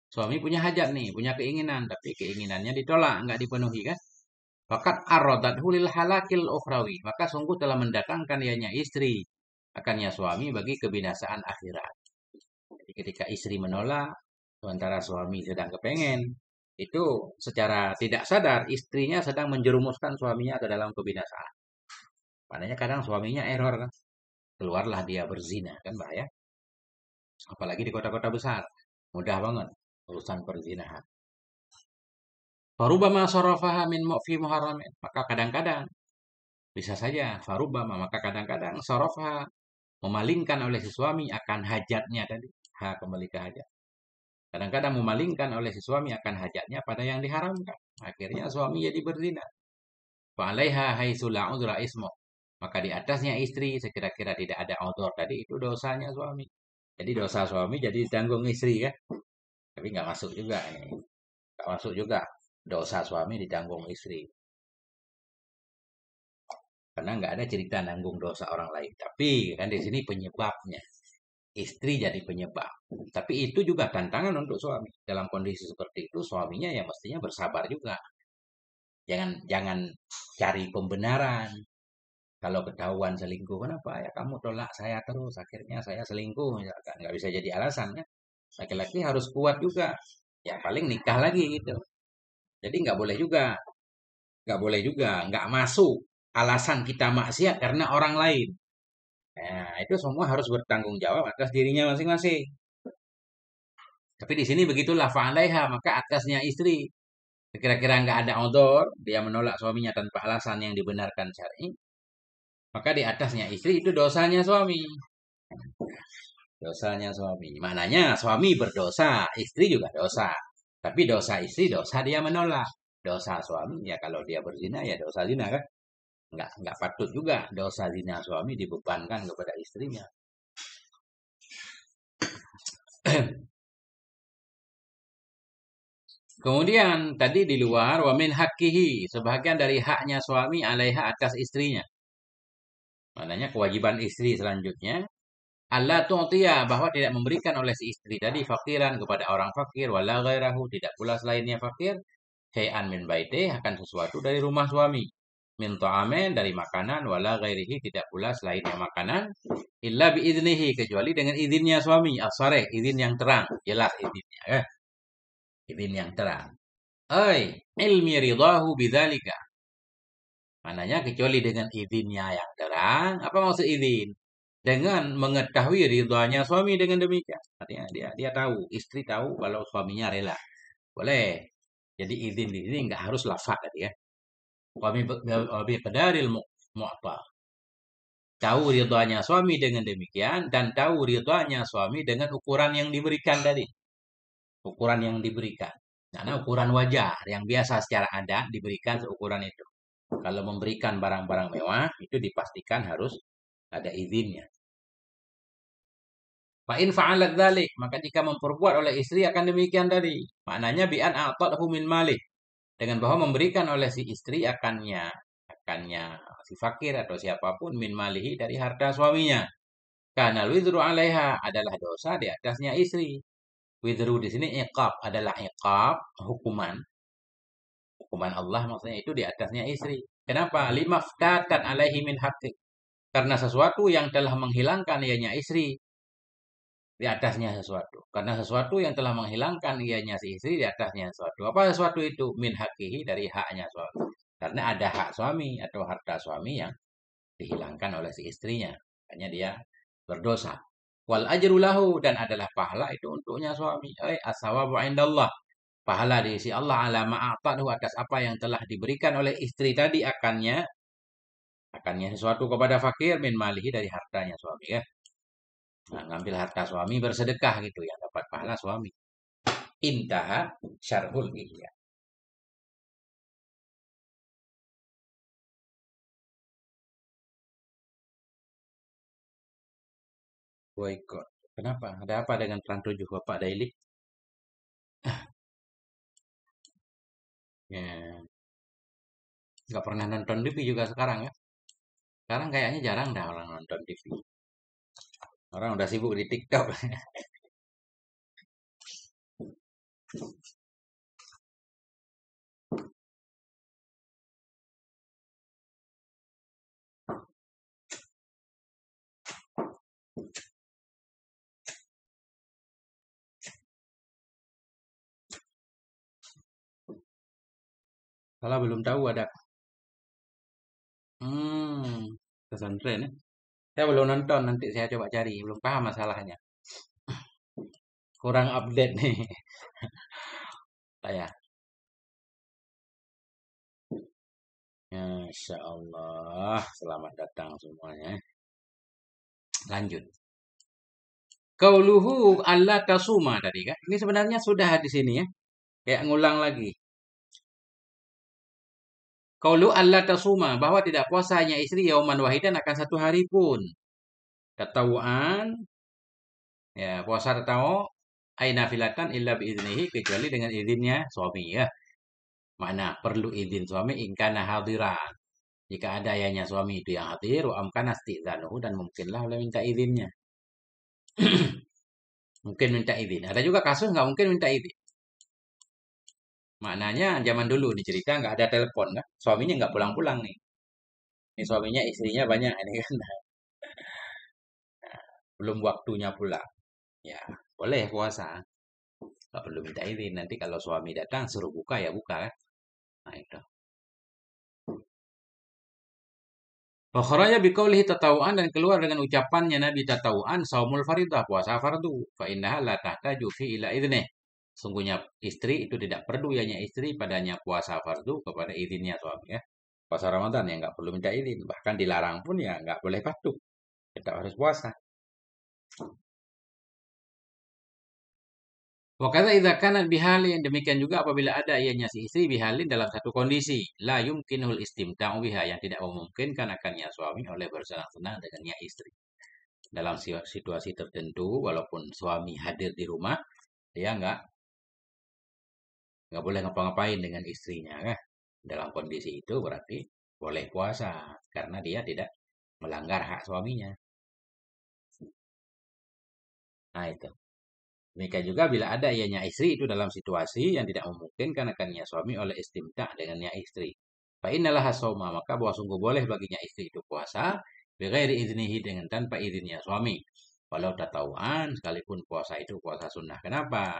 Suami punya hajat nih, punya keinginan, tapi keinginannya ditolak, enggak dipenuhi kan? Fakat arrodathu lil halakil ukhrawi. Maka sungguh telah mendatangkan ianya istri akannya suami bagi kebinasaan akhirat. Jadi ketika istri menolak, sementara suami sedang kepengen, itu secara tidak sadar istrinya sedang menjerumuskan suaminya ke dalam kebinasaan. Makanya kadang suaminya error kan. Keluarlah dia berzina kan bahaya. Apalagi di kota-kota besar. Mudah banget urusan perzinahan. Farubama sarafaha min fi muharramin. Maka kadang-kadang bisa saja farubama, maka kadang-kadang sarafaha memalingkan oleh si suami akan hajatnya tadi. Kembali ke hajat. Kadang-kadang memalingkan oleh si suami akan hajatnya pada yang diharamkan. Akhirnya suami jadi berzina. Fa'alaiha haitsu la udra ismu. Maka di atasnya istri sekira-kira tidak ada udhur tadi itu dosanya suami. Jadi dosa suami jadi ditanggung istri kan. Tapi nggak masuk juga ini. Nggak masuk juga dosa suami ditanggung istri. Karena nggak ada cerita nanggung dosa orang lain. Tapi kan di sini penyebabnya. Istri jadi penyebab. Tapi itu juga tantangan untuk suami. Dalam kondisi seperti itu suaminya ya mestinya bersabar juga. Jangan cari pembenaran. Kalau ketahuan selingkuh, kenapa ya kamu tolak saya terus? Akhirnya saya selingkuh. Ya, nggak bisa jadi alasan kan. Laki-laki harus kuat juga. Ya paling nikah lagi gitu. Jadi nggak boleh juga. Nggak boleh juga. Nggak masuk alasan kita maksiat karena orang lain. Nah, itu semua harus bertanggung jawab atas dirinya masing-masing. Tapi di sini begitulah fa'alaiha, maka atasnya istri. Kira-kira nggak ada odor, dia menolak suaminya tanpa alasan yang dibenarkan syar'i. Maka di atasnya istri itu dosanya suami. Dosanya suami. Maknanya suami berdosa, istri juga dosa. Tapi dosa istri, dosa dia menolak. Dosa suami, ya kalau dia berzina, ya dosa zina kan. Nggak patut juga dosa zina suami dibebankan kepada istrinya. Kemudian tadi di luar wamin hakihi, sebagian dari haknya suami alaiha atas istrinya. Maknanya kewajiban istri selanjutnya Allah tu'tiya, bahwa tidak memberikan oleh si istri tadi fakiran kepada orang fakir wala ghairahu, tidak pula selainnya fakir syai'an min baitih, akan sesuatu dari rumah suami. min ta'amin dari makanan wala ghairihi tidak pula selainnya makanan illa biiznihi kecuali dengan izinnya suami as-sarih izin yang terang jelas izinnya izin yang terang ai ilmi ridahu bidzalika mananya kecuali dengan izinnya yang terang apa maksud izin dengan mengetahui ridhonya suami dengan demikian artinya dia tahu istri tahu kalau suaminya rela boleh jadi izin di sini nggak harus lafaz tadi ya wabi qadaril mu'ta tahu ridhonya suami dengan demikian dan tahu ridhonya suami dengan ukuran yang diberikan tadi ukuran yang diberikan karena ukuran wajar yang biasa secara adat diberikan seukuran itu kalau memberikan barang-barang mewah itu dipastikan harus ada izinnya Fa'in fa'alat dzalik, maka jika memperbuat oleh istri akan demikian tadi. Maknanya bi'an a'tadhu min malih. Dengan bahwa memberikan oleh si istri akannya si fakir atau siapapun min malihi dari harta suaminya. Karena wizru 'alaiha adalah dosa di atasnya istri. Wizru di sini iqab adalah iqab, hukuman. Hukuman Allah maksudnya itu di atasnya istri. Kenapa? Limaftatat alaihi min haqqi. Karena sesuatu yang telah menghilangkan ianya istri di atasnya sesuatu. Karena sesuatu yang telah menghilangkan ianya si istri di atasnya sesuatu. Apa sesuatu itu? Min hakihi dari haknya suami. Karena ada hak suami atau harta suami yang dihilangkan oleh si istrinya. Makanya dia berdosa. Wal ajru lahu dan adalah pahala itu untuknya suami. As-sawabu indallah. Pahala di sisi Allah ala ma'atadu atas apa yang telah diberikan oleh istri tadi akannya sesuatu kepada fakir min malihi dari hartanya suami ya. Nah, ngambil harta suami bersedekah gitu yang dapat pahala suami. Intaha syarhul ihya. Boykot. Kenapa? Ada apa dengan Trans 7 Bapak Daily? Ya, nggak pernah nonton TV juga sekarang ya. Sekarang kayaknya jarang dah orang nonton TV. Orang udah sibuk di TikTok. Kalau belum tahu ada. Hmm, pesantren ya. Saya belum nonton, nanti saya coba cari. Belum paham masalahnya. Kurang update nih. Saya. Masya Allah. Selamat datang semuanya. Lanjut. Qauluhu alla tasuma tadi kan. Ini sebenarnya sudah di sini ya. Kayak ngulang lagi. Qaulu alla tasuma bahwa tidak puasanya istri yauman wahidan akan satu hari pun. Tatawuan ya puasa tatawu aina filatan illa biiznihi kecuali dengan izinnya suami ya. Mana perlu izin suami ingkana hadiran. Jika ada ayahnya suami itu yang hadir wa amkana istizanuhu dan mungkinlah oleh minta izinnya. Mungkin minta izin. Ada juga kasus nggak mungkin minta izin. Maknanya zaman dulu nih cerita nggak ada telepon kan. Suaminya nggak pulang-pulang nih. Ini suaminya istrinya banyak ini kan. Belum waktunya pulang. Ya boleh puasa. Nggak perlu minta izin. Nanti kalau suami datang suruh buka ya buka kan. Nah itu. Fakhraja biqaulihi tatawuan dan keluar dengan ucapannya Nabi tatawuan saumul faridah puasa fardu fa innaha la tahtaju fi ila idnih. Sungguhnya istri itu tidak perlu ianya istri padanya puasa fardu kepada izinnya suami ya. Puasa Ramadan ya nggak perlu minta izin, bahkan dilarang pun ya nggak boleh patuh. Tetap harus puasa. Wakata idza kanat bihalin demikian juga apabila ada ianya si istri bihalin dalam satu kondisi la yumkinul istimta'u biha yang tidak memungkinkan akannya suami oleh bersenang-senang dengannya istri. Dalam situasi tertentu walaupun suami hadir di rumah dia nggak boleh ngapa-ngapain dengan istrinya kan. Dalam kondisi itu berarti boleh puasa karena dia tidak melanggar hak suaminya. Nah itu. Demikian juga bila ada ianya istri itu dalam situasi yang tidak memungkinkan akannya suami oleh istimta dengannya istri. Fa innalah sawma, maka bahwa sungguh boleh baginya istri itu puasa bighairi idnihi, dengan tanpa izinnya suami. Walau tatawuan, sekalipun puasa itu puasa sunnah. Kenapa?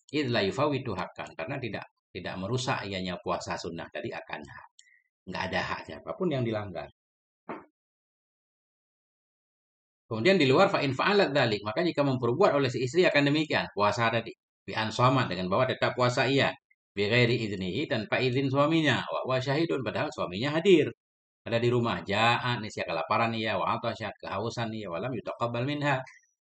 Idz la yufawitu haqqan, karena tidak merusak ianya puasa sunnah tadi akan hak. Nggak ada hak siapapun yang dilanggar. Kemudian di luar fa'in fa'alat dzalik, maka jika memperbuat oleh si istri akan demikian, puasa tadi, bi ansama, dengan bahwa tetap puasa ia, bi ghairi idnihi, tanpa izin suaminya, wa syahidun, padahal suaminya hadir. Ada di rumah, ja'a nisya, kelaparan ia, wa atasya, kehausan ia, walam yutaqabbal minha,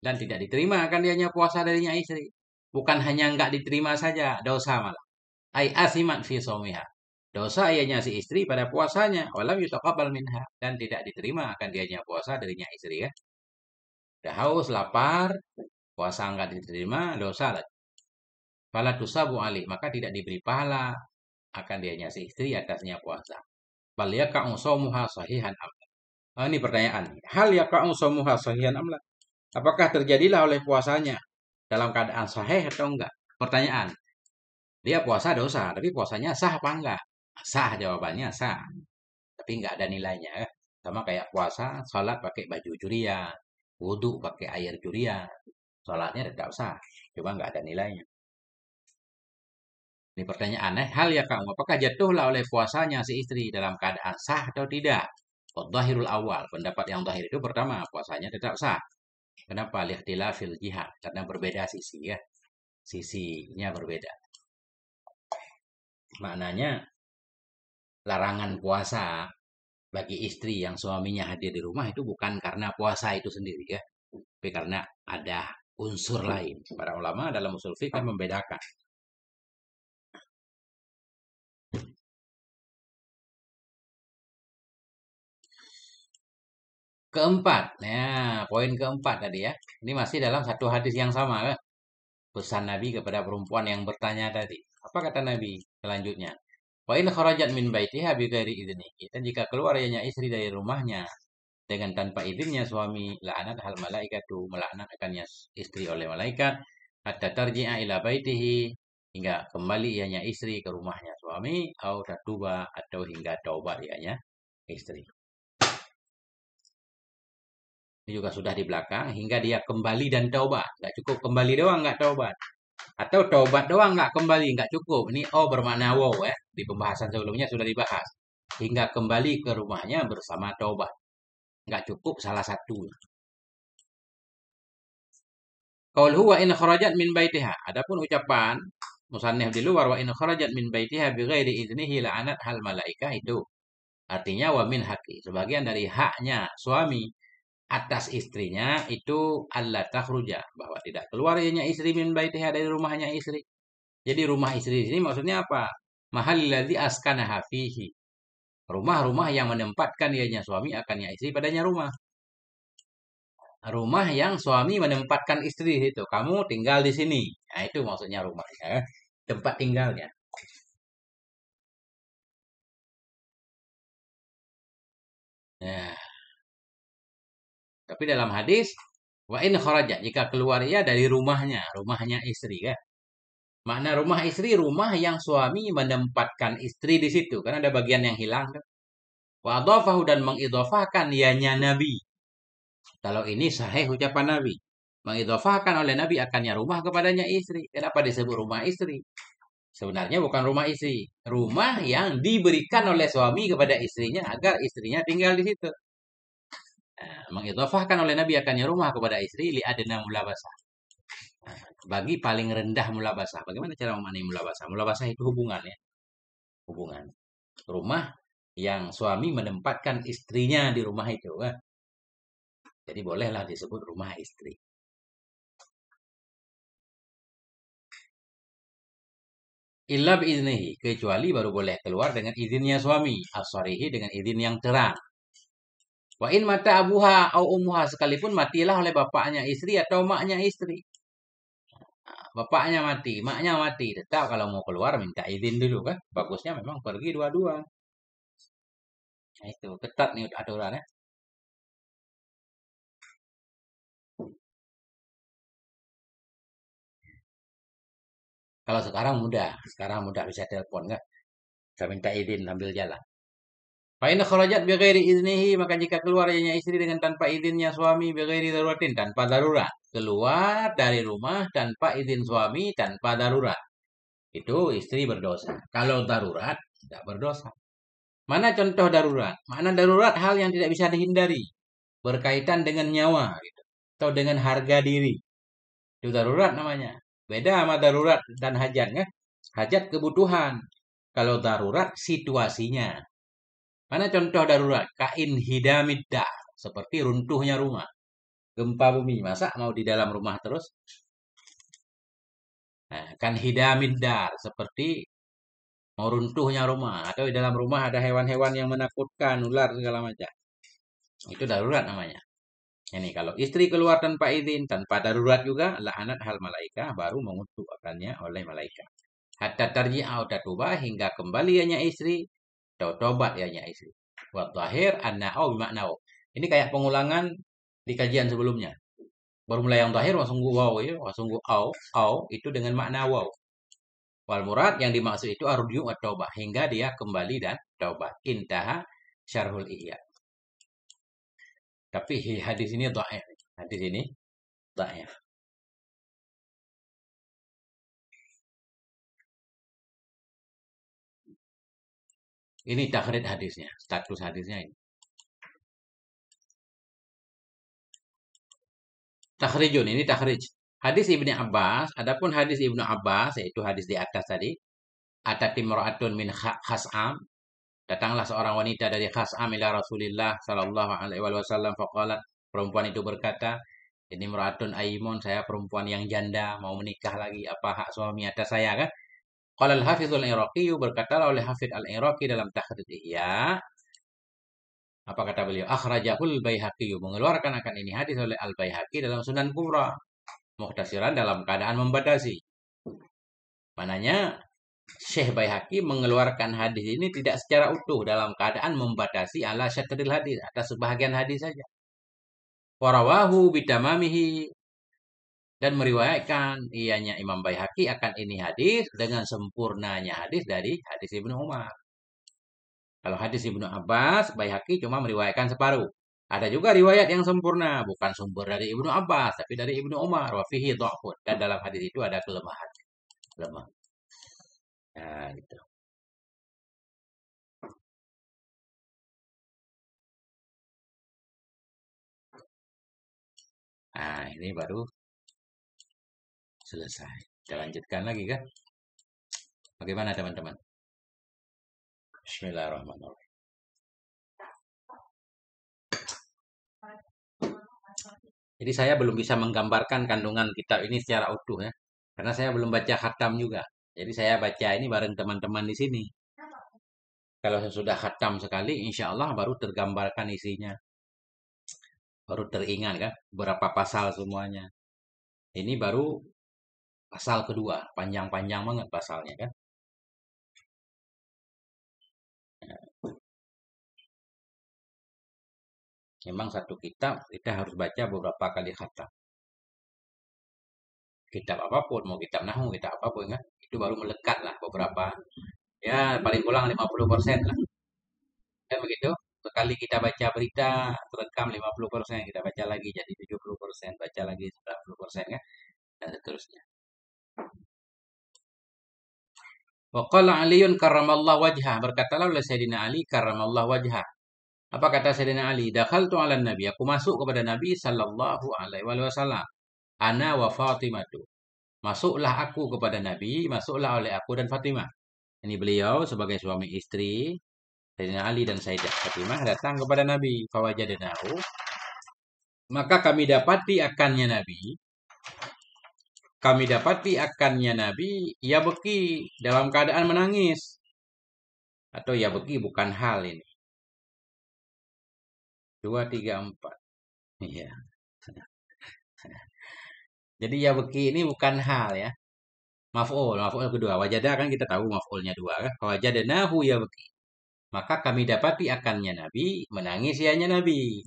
dan tidak diterima akan dianya puasa darinya istri. Bukan hanya enggak diterima saja, dosa malah. Ai asimat fi shaumiha. Dosa ianya si istri pada puasanya, walam yutaqabbal minha, dan tidak diterima akan dianya puasa darinya istri ya. Udah haus, lapar, puasa enggak diterima, dosa lagi. Fala tusabu alih, maka tidak diberi pahala akan dianya si istri atasnya puasa. Bal yaka'u shaumuha sahihan am. Ini pertanyaan. Hal yaka'u shaumuha sahihan am la? Apakah terjadilah oleh puasanya dalam keadaan sahih atau enggak? Pertanyaan. Dia puasa dosa, tapi puasanya sah apa enggak? Sah, jawabannya sah. Tapi enggak ada nilainya ya. Sama kayak puasa, sholat pakai baju curian, wudhu pakai air curian. Sholatnya tetap sah, cuma enggak ada nilainya. Ini pertanyaan, hal ya kamu, apakah jatuhlah oleh puasanya si istri dalam keadaan sah atau tidak? Dhahirul awal, pendapat yang zahir itu pertama, puasanya tetap sah. Kenapa? Lihtilafil jihad, karena berbeda sisi ya. Sisinya berbeda. Maknanya larangan puasa bagi istri yang suaminya hadir di rumah itu bukan karena puasa itu sendiri ya, tapi karena ada unsur lain. Para ulama dalam usul fikih membedakan. Keempat, nah poin keempat tadi ya. Ini masih dalam satu hadis yang sama kan? Pesan Nabi kepada perempuan yang bertanya tadi. Apa kata Nabi selanjutnya? Wa in kharajat min baitiha bi ghairi idnihi. Dan jika keluar ianya istri dari rumahnya dengan tanpa izinnya suami, la'anat hal malaikatu, melaknat akannya istri oleh malaikat, hatta tarji'a ila baitihi, hingga kembali ianya istri ke rumahnya suami, atau tatuba, atau hingga taubat ianya istri. Ini juga sudah di belakang, hingga dia kembali dan taubat. Nggak cukup kembali doang, nggak taubat. Atau taubat doang nggak kembali, nggak cukup. Ini oh bermakna wow ya. Di pembahasan sebelumnya sudah dibahas. Hingga kembali ke rumahnya bersama taubat. Nggak cukup salah satu. Qaul huwa in kharajat min baitiha. Adapun ucapan musannif di luar wa in kharajat min baitiha bighairi idnihi la'anat hal malaikah, itu artinya wa min haqi. Sebagian dari haknya suami atas istrinya itu Allah takhruja, bahwa tidak keluar ianya istri min baitiha, dari rumahnya istri. Jadi rumah istri di sini maksudnya apa? Mahal ladzi askanaha fihi. Rumah-rumah yang menempatkan ianya suami akannya istri padanya rumah. Rumah yang suami menempatkan istri itu. Kamu tinggal di sini. Nah, itu maksudnya rumahnya. Tempat tinggalnya. Nah, tapi dalam hadis, wa in kharaja, jika keluar ia dari rumahnya, rumahnya istri kan. Makna rumah istri, rumah yang suami menempatkan istri di situ. Kan ada bagian yang hilang kan. Wa adhafahu, dan mengidhafahkan ianya Nabi. Kalau ini sahih ucapan Nabi. Mengidhafahkan oleh Nabi akannya rumah kepadanya istri. Kenapa disebut rumah istri? Sebenarnya bukan rumah istri. Rumah yang diberikan oleh suami kepada istrinya agar istrinya tinggal di situ. Nah, mengidhafahkan oleh Nabi akannya rumah kepada istri li adna mulabasah. Nah, bagi paling rendah mulabasah. Bagaimana cara memaknai mulabasah? Mulabasah itu hubungan ya. Hubungan. Rumah yang suami menempatkan istrinya di rumah itu. Jadi bolehlah disebut rumah istri. Illa biiznihi, kecuali baru boleh keluar dengan izinnya suami, asarihi, dengan izin yang terang. Wa in mata abuha au umuha, sekalipun matilah oleh bapaknya istri atau maknya istri. Bapaknya mati, maknya mati, tetap kalau mau keluar minta izin dulu kan. Bagusnya memang pergi dua-dua. Nah, itu ketat nih aturannya. Kalau sekarang mudah bisa telepon kan. Saya minta izin sambil jalan. Fa in kharajat bi ghairi iznihi, maka jika keluar ianya istri dengan tanpa izinnya suami, bi ghairi daruratin, tanpa darurat. Keluar dari rumah tanpa izin suami, tanpa darurat. Itu istri berdosa. Kalau darurat, tidak berdosa. Mana contoh darurat? Mana darurat hal yang tidak bisa dihindari. Berkaitan dengan nyawa. Gitu. Atau dengan harga diri. Itu darurat namanya. Beda sama darurat dan hajat. Kan? Hajat kebutuhan. Kalau darurat situasinya. Mana contoh darurat? Kain hidamidda. Seperti runtuhnya rumah. Gempa bumi. Masa mau di dalam rumah terus? Nah, kan hidamidda. Seperti mau runtuhnya rumah. Atau di dalam rumah ada hewan-hewan yang menakutkan. Ular segala macam. Itu darurat namanya. Ini kalau istri keluar tanpa izin, tanpa darurat juga, la'anat hal malaika, baru mengutukkannya oleh malaikat. Hatta tarji'a tatuba, hingga kembaliannya istri, atau tobat ianya istri. Wa dhahir anna'au bimakna'u. Ini kayak pengulangan di kajian sebelumnya. Baru mulai yang zahir langsung waw ya, langsung au itu dengan makna waw. Wal murad yang dimaksud itu arju wa taubah, hingga dia kembali dan taubat. Intaha syarhul ihya. Tapi hadis ini dhaif. Hadis ini dhaif. Ini takhrid hadisnya, status hadisnya ini. Takhrijun, ini takhrij. Hadis Ibnu Abbas, adapun hadis Ibnu Abbas, yaitu hadis di atas tadi, atatimra'atun min khas'am, datanglah seorang wanita dari khas'am ila Rasulillah sallallahu alaihi wasallam faqalat, perempuan itu berkata, ini mra'atun aimun, saya perempuan yang janda, mau menikah lagi, apa hak suami atas saya kan? Qala al-Hafidz al-Iraqi, berkata oleh Hafidz al-Iraqi dalam Takhrij Ihya, apa kata beliau? Akhrajahul Baihaqi, mengeluarkan akan ini hadis oleh Al-Baihaqi dalam Sunan Kubra, muhtasiran dalam keadaan membatasi. Mananya Syekh Baihaqi mengeluarkan hadis ini tidak secara utuh dalam keadaan membatasi ala syatril hadis, atas sebahagian hadis saja. Warawahu bitamamihi, dan meriwayatkan ianya Imam Baihaqi akan ini hadis dengan sempurnanya hadis dari hadis Ibnu Umar. Kalau hadis Ibnu Abbas, Baihaqi cuma meriwayatkan separuh. Ada juga riwayat yang sempurna, bukan sumber dari Ibnu Abbas, tapi dari Ibnu Umar. Wa fihi dha'fun, dan dalam hadis itu ada kelemahan. Lemah. Nah, gitu. Nah, ini baru selesai. Kita lanjutkan lagi kan? Bagaimana teman-teman? Bismillahirrahmanirrahim. Jadi saya belum bisa menggambarkan kandungan kitab ini secara utuh ya. Karena saya belum baca khatam juga. Jadi saya baca ini bareng teman-teman di sini. Kalau saya sudah khatam sekali, insya Allah baru tergambarkan isinya. Baru teringat kan, berapa pasal semuanya. Ini baru pasal kedua, panjang-panjang banget pasalnya kan. Memang satu kitab kita harus baca beberapa kali khatam. Kitab apapun, mau kitab nahwu, kitab apapun kan, itu baru melekat lah beberapa. Ya, paling kurang 50% lah. Kan begitu? Sekali kita baca berita, terekam 50%, kita baca lagi jadi 70%, baca lagi 90% kan, dan seterusnya. Wa qala Aliun karramallahu wajhah, berkatalah oleh Sayyidina Ali karramallahu wajhah. Apa kata Sayyidina Ali? Dakhaltu 'alan Nabi, aku masuk kepada Nabi sallallahu alaihi wasallam. Ana wa Fatimatu. Masuklah aku kepada Nabi, masuklah oleh aku dan Fatimah. Ini beliau sebagai suami istri, Sayyidina Ali dan Sayyidah Fatimah datang kepada Nabi. Fawajadnahu, maka kami dapati akannya Nabi. Kami dapati akannya Nabi, ia beki dalam keadaan menangis. Atau ia beki bukan hal ini. 2, 3, 4. Iya. Jadi ya beki ini bukan hal ya. Maf'ul kedua. Wajada kan kita tahu maf'ulnya 2 kan. Wajadnahu ya beki. Maka kami dapati akannya Nabi, menangis ianya Nabi.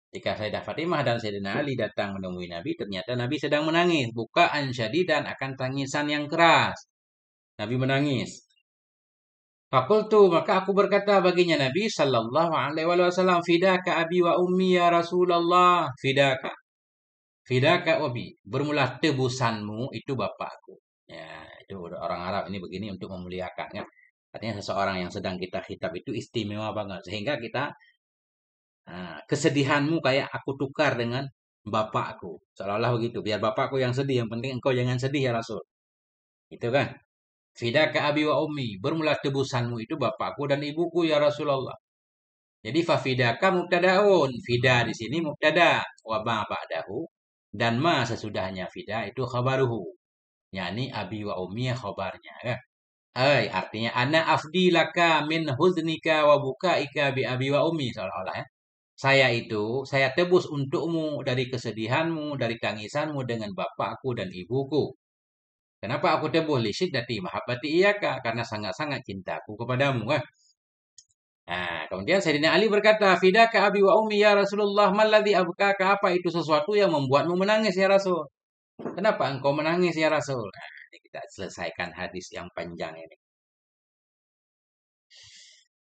Jika Sayyidah Fatimah dan Sayyidina Ali datang menemui Nabi, ternyata Nabi sedang menangis. Bukaan syadidan, akan tangisan yang keras. Nabi menangis. Fakultu, maka aku berkata baginya Nabi sallallahu alaihi wasallam, fidaka abi wa ummi ya Rasulullah, fidaka. Fidaka abi, bermula tebusanmu itu bapakku. Ya, itu orang Arab ini begini untuk memuliakan kan. Artinya seseorang yang sedang kita khitab itu istimewa banget. Sehingga kita, kesedihanmu kayak aku tukar dengan bapakku. Seolah-olah begitu. Biar bapakku yang sedih, yang penting engkau jangan sedih ya Rasul. Itu kan. Fidaka abi wa ummi, bermula tebusanmu itu bapakku dan ibuku ya Rasulullah. Jadi fafidaka mubtadaun. Fida di sini mubtada, wa ma ba'dahu, dan ma sesudahnya fida itu khabaruhu. Yani abi wa ummi khabarnya kan. Artinya ana afdi laka min huznika wa bukaika bi abi wa ummi, seolah-olah ya. Saya tebus untukmu dari kesedihanmu, dari tangisanmu dengan bapakku dan ibuku. Kenapa aku tebus? Li syiddati mahabbati iyaka, karena sangat-sangat cintaku kepadamu kan. Nah, kemudian Sayyidina Ali berkata, fidaka abi wa ummi ya Rasulullah, malladhi abkaka, apa itu sesuatu yang membuatmu menangis ya Rasul? Kenapa engkau menangis ya Rasul? Nah, ini kita selesaikan hadis yang panjang ini.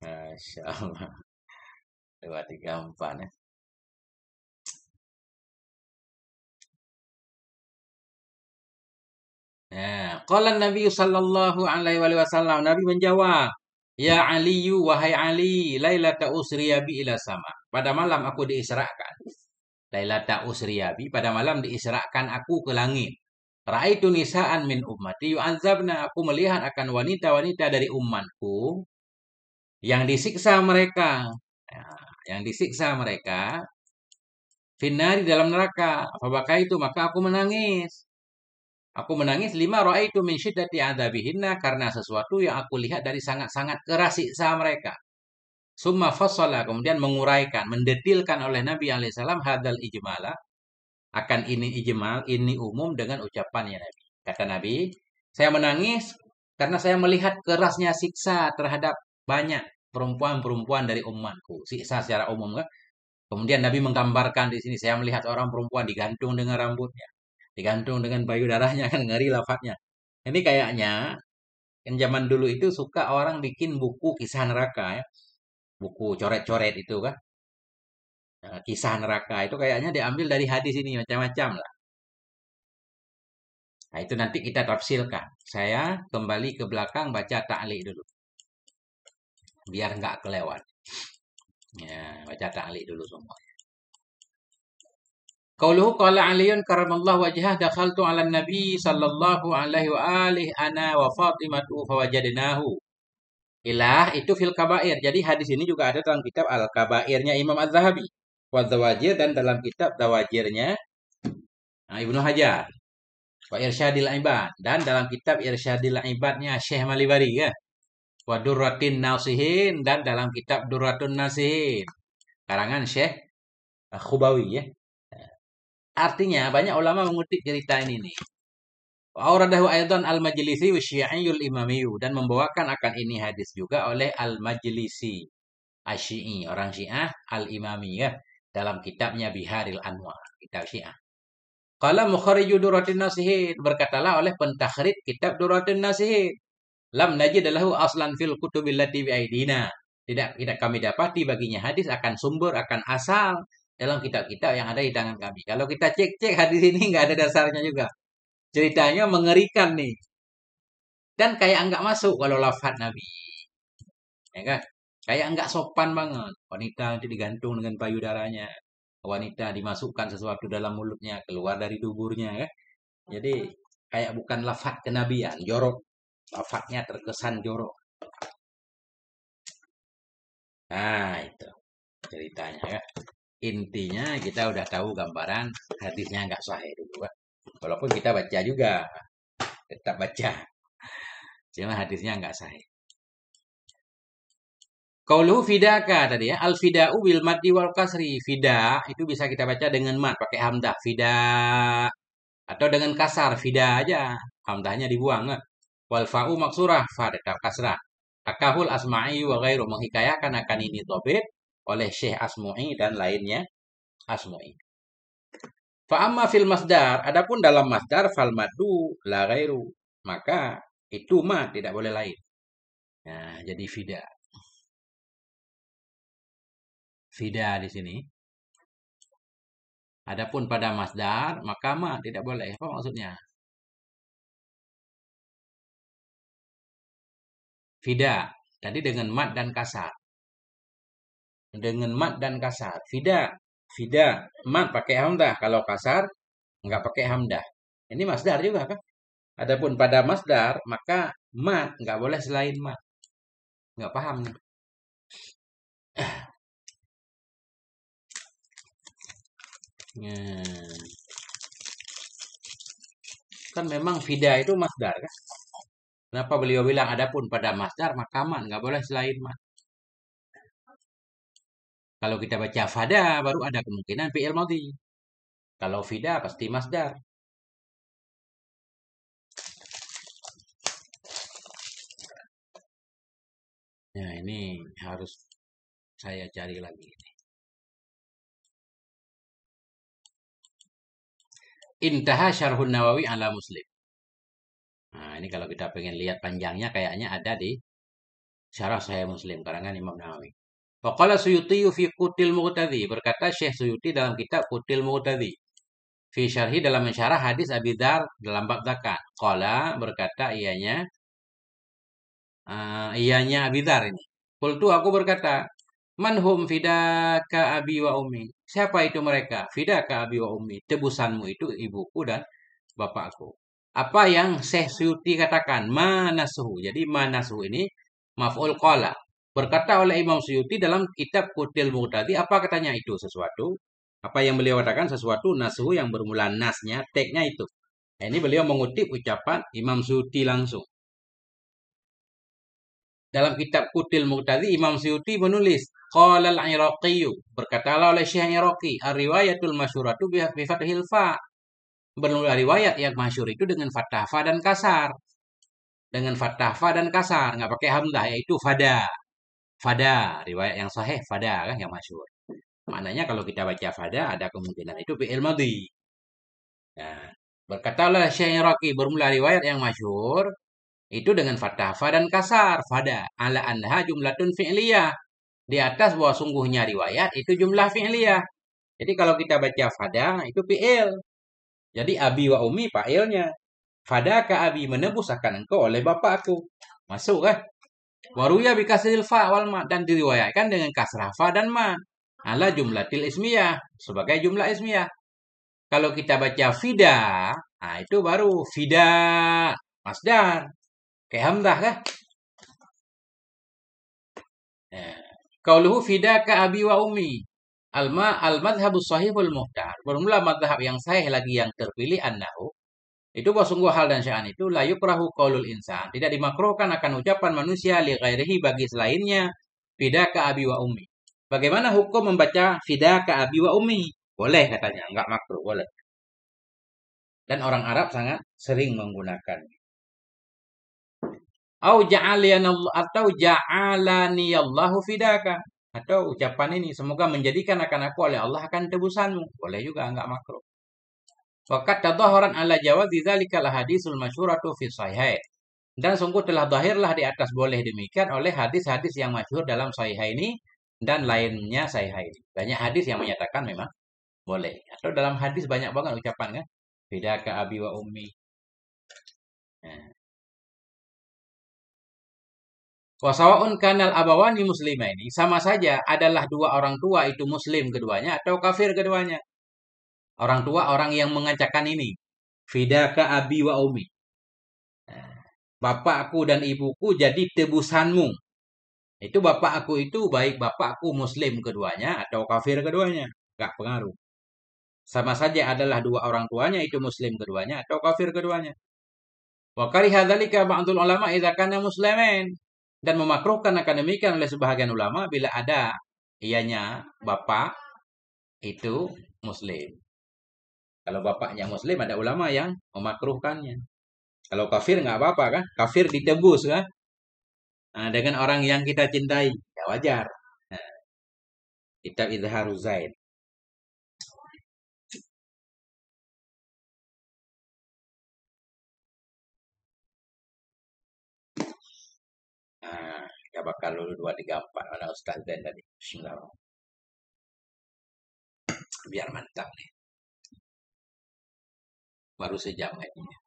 Masya Allah. 2, 3, 4 ya. Nah, qala Nabi sallallahu alaihi wasallam, Nabi menjawab, "Ya Aliyu, wahai Ali, lailata usriya bi ila sama." Pada malam aku diisrakan. Lailata usriya bi, pada malam diisrakan aku ke langit. Ra'aitu nisaan min ummati yu'adzabna, aku melihat akan wanita-wanita dari umatku yang disiksa mereka. Ya, yang disiksa mereka finari dalam neraka. Fabaka itu, maka aku menangis. Aku menangis lima raaitu min syiddati adzabihinna, karena sesuatu yang aku lihat dari sangat-sangat keras siksa mereka. Summa fassala, kemudian menguraikan, mendetilkan oleh Nabi alaihissalam hadal ijmala, akan ini ijmal, ini umum dengan ucapannya Nabi. Kata Nabi, saya menangis karena saya melihat kerasnya siksa terhadap banyak perempuan-perempuan dari umatku. Siksa secara umum kan. Kemudian Nabi menggambarkan di sini, saya melihat seorang perempuan digantung dengan rambutnya, digantung dengan payudaranya, kan ngeri lafadznya. Ini kayaknya kan zaman dulu itu suka orang bikin buku kisah neraka ya. Buku coret-coret itu kan. Nah, kisah neraka itu kayaknya diambil dari hadis ini macam-macam lah. Nah, itu nanti kita tafsirkan. Saya kembali ke belakang baca ta'liq dulu. Biar nggak kelewat. Ya, baca ta'liq dulu semua. Qauluhu qala Aliyun karamallahu wajhah, dakhaltu 'ala nabi sallallahu alaihi wa alihi ana wa Fatimatu fawajadnahu. Ilah itu fil kabair. Jadi hadis ini juga ada dalam kitab Al-Kabairnya Imam Az-Zahabi. Wa Zawajir, dan dalam kitab Zawajirnya Ibnu Hajar. Wa Irsyadil Ibad, dan dalam kitab Irsyadil Ibadnya Syekh Malibari ya. Wa Durratin Nasihin, dan dalam kitab Durratun Nasihin karangan Syekh Khubawi ya. Artinya banyak ulama mengutip cerita ini nih. Auradahu aidan al-Majlisi wa Syi'iyul Imamiyu, dan membawakan akan ini hadis juga oleh al-Majlisi Asy-Syi'i, orang Syiah al-Imamiyah, dalam kitabnya Biharil Anwar, kitab Syiah. Qala mukharriju Durratun Nasihin, berkatalah oleh pentakhrij kitab Durratun Nasihin, lam najid lahu aslan fil kutubil lati bi aidina. Tidak kami dapati baginya hadis akan sumber, akan asal dalam kitab-kitab yang ada di tangan kami. Kalau kita cek-cek hadis ini nggak ada dasarnya juga. Ceritanya mengerikan nih. Dan kayak nggak masuk kalau lafaz Nabi. Ya kan? Kayak nggak sopan banget. Wanita itu digantung dengan payudaranya. Wanita dimasukkan sesuatu dalam mulutnya, keluar dari tuburnya. Ya. Jadi kayak bukan lafaz kenabian, jorok. Lafaznya terkesan jorok. Nah itu ceritanya ya. Intinya kita udah tahu gambaran hadisnya nggak sahih dulu kan. Walaupun kita baca juga, tetap baca. Cuma hadisnya nggak sahih. Qauluhu fidaka tadi ya, al fida'u bil maddi wal kasri. Fida itu bisa kita baca dengan mad pakai hamzah, fida, atau dengan kasar, fida aja. Hamzahnya dibuang kan. Wal fa'u maksurah, fa tetap kasrah. Akahul Asma'i wa ghairu, menghikayakan akan ini thabit oleh Syekh Asma'i dan lainnya Asma'i. Fa amma fil masdar, adapun dalam masdar fal maddu la ghairu, maka itu ma tidak boleh lain. Nah, jadi fida. Fida di sini. Adapun pada masdar, maka ma tidak boleh. Apa maksudnya? Fida. Tadi dengan mat dan kasar. Dengan mat dan kasar. Fida. Fida. Mat pakai hamdah. Kalau kasar, nggak pakai hamdah. Ini masdar juga kan? Adapun pada masdar, maka mat nggak boleh selain mat. Nggak paham nih. Hmm. Kan memang fida itu masdar kan? Kenapa beliau bilang adapun pada masdar maka mat nggak boleh selain mat. Kalau kita baca fada baru ada kemungkinan fi'il madhi. Kalau fida pasti masdar. Nah, ini harus saya cari lagi. Intaha syarhun Nawawi ala Muslim. Nah, ini kalau kita pengen lihat panjangnya kayaknya ada di syarah Sahih Muslim karangan Imam Nawawi. Faqala Suyuti fi Qutil Muqtadi. Berkata Syekh Suyuti dalam kitab Qutil Muqtadi. Fi syarhi dalam mensyarah hadis Abi Dzar dalam bab zakat. Qala berkata ianya Abi Dzar ini. Qultu aku berkata, manhum fidaka abi wa ummi. Siapa itu mereka? Fidaka abi wa ummi. Tebusanmu itu ibuku dan bapakku. Apa yang Syekh Suyuti katakan? Manasuhu. Jadi manasuhu ini maf'ul qala. Berkata oleh Imam Suyuti dalam kitab Qutil Muqtadi, apa katanya itu sesuatu? Apa yang beliau katakan sesuatu nasuhu yang bermula nasnya, teknya itu. Nah, ini beliau mengutip ucapan Imam Suyuti langsung. Dalam kitab Qutil Muqtadi Imam Suyuti menulis qala al-Iraqi berkatalah oleh Syekh Iraqi ar-riwayatul masyhuratu bi fathil fa. Bermula riwayat yang masyhur itu dengan fathah fa dan kasar. Dengan fathah fa dan kasar, nggak pakai hamzah yaitu fada. Fada, riwayat yang sahih fada kan yang masyhur. Maknanya kalau kita baca fada ada kemungkinan itu fi'il madhi. Nah, berkatalah Syekh Iraqi bermula riwayat yang masyhur itu dengan fathah fa dan kasar fada ala anha jumlatun fi'liyah. Di atas bahwa sungguhnya riwayat itu jumlah fi'liyah. Jadi kalau kita baca fada itu fi'il. Jadi abi wa umi fa'ilnya. Fada ka abi menebus akan engkau oleh bapakku. Masuk kan? Waruya bikasril fa wal ma dan diriwayatkan dengan kasrah fa dan ma. Ala jumlatil ismiyah sebagai jumlah ismiyah. Kalau kita baca fida, nah itu baru fida masdar. Kayak hamzah kah? Qauluhu fidaka abi wa ummi. Al-madhhabus sahihul muhtar. Bermula madhab yang sahih lagi yang terpilih annahu. Itu bahwa sungguh hal dan sya'an itu la yukrahu qaulul insan. Tidak dimakruhkan akan ucapan manusia li ghairihi bagi selainnya. Fidaka abi wa ummi. Bagaimana hukum membaca fidaka abi wa ummi? Boleh katanya, enggak makruh, boleh. Dan orang Arab sangat sering menggunakan. Atau ja'alani Allahu fidaka. Atau ucapan ini semoga menjadikan akan aku oleh Allah akan tebusanmu. Boleh juga enggak makruh. Waqad tadhaharan ala jawazi dzalikal hadisul masyhuratu fi sahihain. Dan sungguh telah zahirlah di atas boleh demikian oleh hadis-hadis yang masyhur dalam sahihaini dan lainnya sahihaini. Banyak hadis yang menyatakan memang boleh. Atau dalam hadis banyak banget ucapan kan. Fidaka abi wa ummi. Nah. Wasawaun kanal abawani muslimaini sama saja adalah dua orang tua itu muslim keduanya atau kafir keduanya. Orang tua orang yang mengancakkan ini. Fidaka abi wa umi. Bapakku dan ibuku jadi tebusanmu. Itu bapakku itu baik bapakku muslim keduanya atau kafir keduanya. Gak pengaruh. Sama saja adalah dua orang tuanya itu muslim keduanya atau kafir keduanya. Wa kariha dzalika ba'dul ulama idza kana muslimin. Dan memakruhkan akan demikian oleh sebahagian ulama bila ada ianya bapak itu muslim. Kalau bapaknya muslim ada ulama yang memakruhkannya. Kalau kafir nggak apa-apa kan? Kafir ditebus kan? Nah, dengan orang yang kita cintai, ya wajar. Nah, kitab Izharuz Zaid. Nah, ya bakal lulu 2, 3, 4. Mana Ustaz Dan tadi. Bismillah. Biar mantap nih. Baru sejam kayaknya.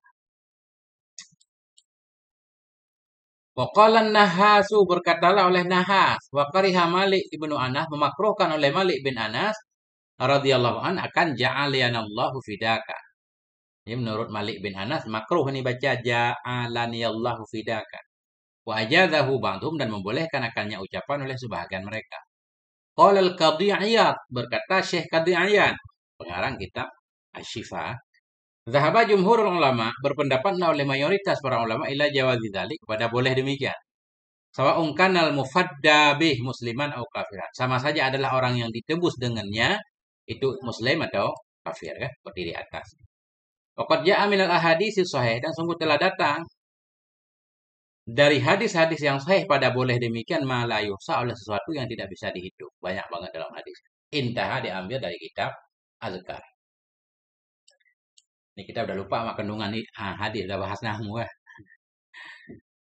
Waqalan Nahasu berkatalah oleh Nahas. Wa kariha Malik ibnu Anas memakruhkan oleh Malik bin Anas radhiyallahu an akan ja'aliyanallahu fidaka. Ini menurut Malik bin Anas makruh ini baca ja'alaniyallahu fidaka. Wa ajadahu ba'dhum dan membolehkan akannya ucapan oleh sebahagian mereka. Qala al-Qadhi Iyad berkata Syekh Qadhi Iyad pengarang kitab Asy-Syifa. Zahaba jumhurul ulama berpendapatlah oleh mayoritas para ulama ila jawazi dzalik kepada boleh demikian. Sawa'un kanal mufadda bih musliman atau kafiran. Sama saja adalah orang yang ditebus dengannya itu muslim atau kafir kan seperti di atas. Waqad ja'a minal ahadits sahih dan sungguh telah datang dari hadis-hadis yang sahih pada boleh demikian la yuhsa oleh sesuatu yang tidak bisa dihitung. Banyak banget dalam hadis. Intaha diambil dari kitab Azkar. Ini kita udah lupa sama kandungan hadis, udah bahas nahwu ya.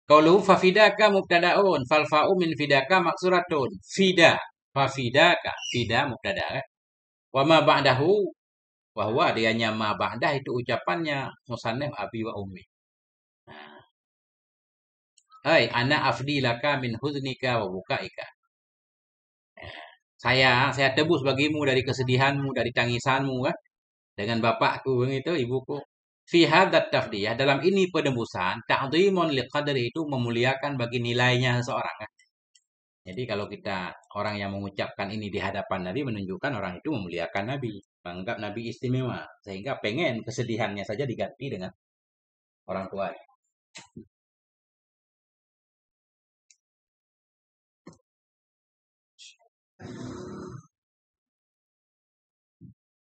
Qaulu fa fidaka mubtadaun fal fa'u min fidaka maksuratun. Fida fa fidaka, fida mubtada ya. Wa ma ba'dahu wa huwa adanya ma ba'dah itu ucapannya musannif abi wa ummi. Hai ana afdi laka min huznika wa bukaika. Saya tebus bagimu dari kesedihanmu, dari tangisanmu kan. Dengan bapakku itu, ibuku. Fi hadat tafdiyah dalam ini penebusan ta'dhimun liqadri itu memuliakan bagi nilainya seseorang kan. Jadi kalau kita orang yang mengucapkan ini di hadapan Nabi menunjukkan orang itu memuliakan Nabi, menganggap Nabi istimewa sehingga pengen kesedihannya saja diganti dengan orang tua.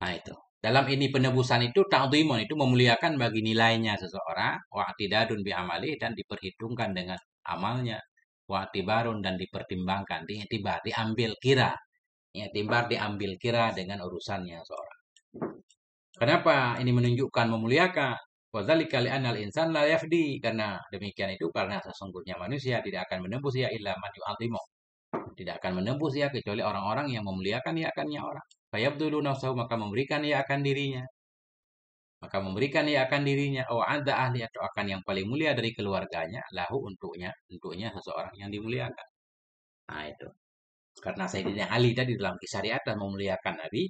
Nah itu. Dalam ini penebusan itu ta'dhimun itu memuliakan bagi nilainya seseorang, wa'tidadun bi amali dan diperhitungkan dengan amalnya, wa'tibarun dan dipertimbangkan, diambil kira. Ya, diambil kira dengan urusannya seseorang. Kenapa ini menunjukkan memuliakan? Wadzalika li'annal insan la yafdi karena demikian itu karena sesungguhnya manusia tidak akan menembus ya illa man yu'azzimu. Tidak akan menembus ya kecuali orang-orang yang memuliakan ya akannya orang. Fayabdulu nafsahu maka memberikan ia akan dirinya. Maka memberikan ia akan dirinya. Oh ada ahli atau akan yang paling mulia dari keluarganya. Lahu untuknya seseorang yang dimuliakan. Nah itu. Karena Sayyidina Ali tadi dalam kisah di atas memuliakan Nabi.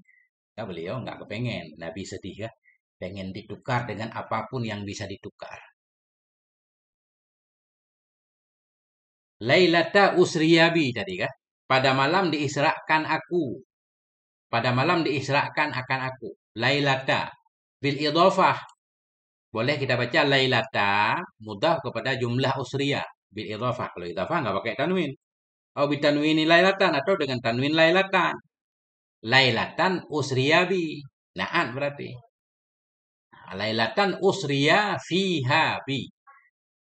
Ya beliau nggak kepengen. Nabi sedih ya. Pengen ditukar dengan apapun yang bisa ditukar. Lailata usriyabi tadi kan. Pada malam diisrakan aku. Pada malam diisrakan akan aku. Lailata. Bil idhafah. Boleh kita baca lailata. Mudah kepada jumlah usriyah. Bil idhafah. Kalau idhafah nggak pakai tanwin. Atau bitanwini lailatan. Atau dengan tanwin lailatan. Lailatan usriyabi. Na'at berarti. Lailatan usriya fiha bi.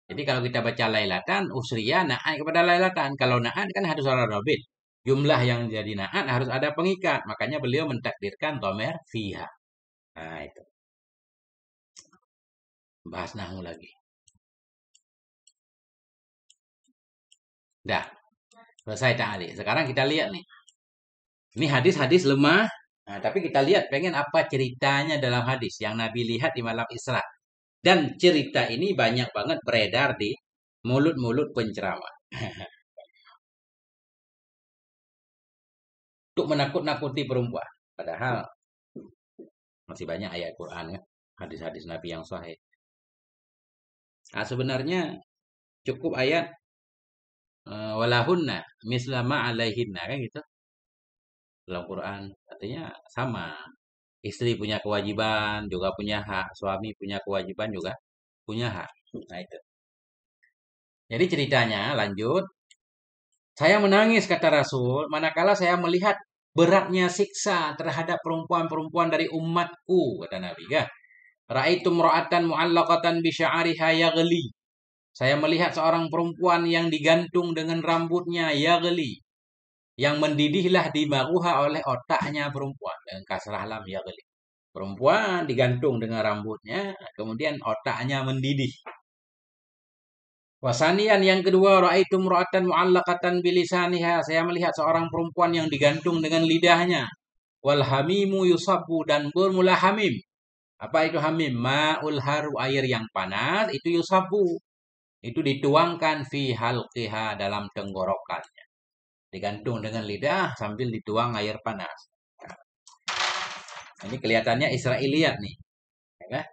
Jadi kalau kita baca lailatan, usriya, na'at kepada lailatan. Kalau na'at kan harus ada rabit. Jumlah yang jadi na'at harus ada pengikat. Makanya beliau mentakdirkan dhamir fiha. Nah itu. Bahas nahwu lagi. Dah. Selesai ta'ali. Sekarang kita lihat nih. Ini hadis-hadis lemah. Nah, tapi kita lihat pengen apa ceritanya dalam hadis yang Nabi lihat di malam Isra. Dan cerita ini banyak banget beredar di mulut-mulut penceramah. Untuk menakut-nakuti perempuan. Padahal masih banyak ayat Quran ya. Hadis-hadis Nabi yang sahih. Nah, sebenarnya cukup ayat walahunna mislama alaihinna kan gitu. Dalam Quran artinya sama. Istri punya kewajiban, juga punya hak. Suami punya kewajiban, juga punya hak. Nah itu. Jadi ceritanya lanjut. Saya menangis kata Rasul, manakala saya melihat beratnya siksa terhadap perempuan-perempuan dari umatku, kata Nabi. Ya. Ra'aitu mra'atan mu'allaqatan bi sya'ariha yaghli. Saya melihat seorang perempuan yang digantung dengan rambutnya yaghli. Yang mendidihlah dimaruha oleh otaknya perempuan. Dengan kasrah lam yaghli. Perempuan digantung dengan rambutnya, kemudian otaknya mendidih. Wasanian yang kedua, raaitu mura'atan mu'allaqatan bilisaniha. Saya melihat seorang perempuan yang digantung dengan lidahnya. Wal hamimu yusabu dan bermula hamim. Apa itu hamim? Ma'ul haru, air yang panas itu yusabu. Itu dituangkan fi halqiha, dalam tenggorokannya. Digantung dengan lidah sambil dituang air panas. Ini kelihatannya Israiliyat nih. Ya,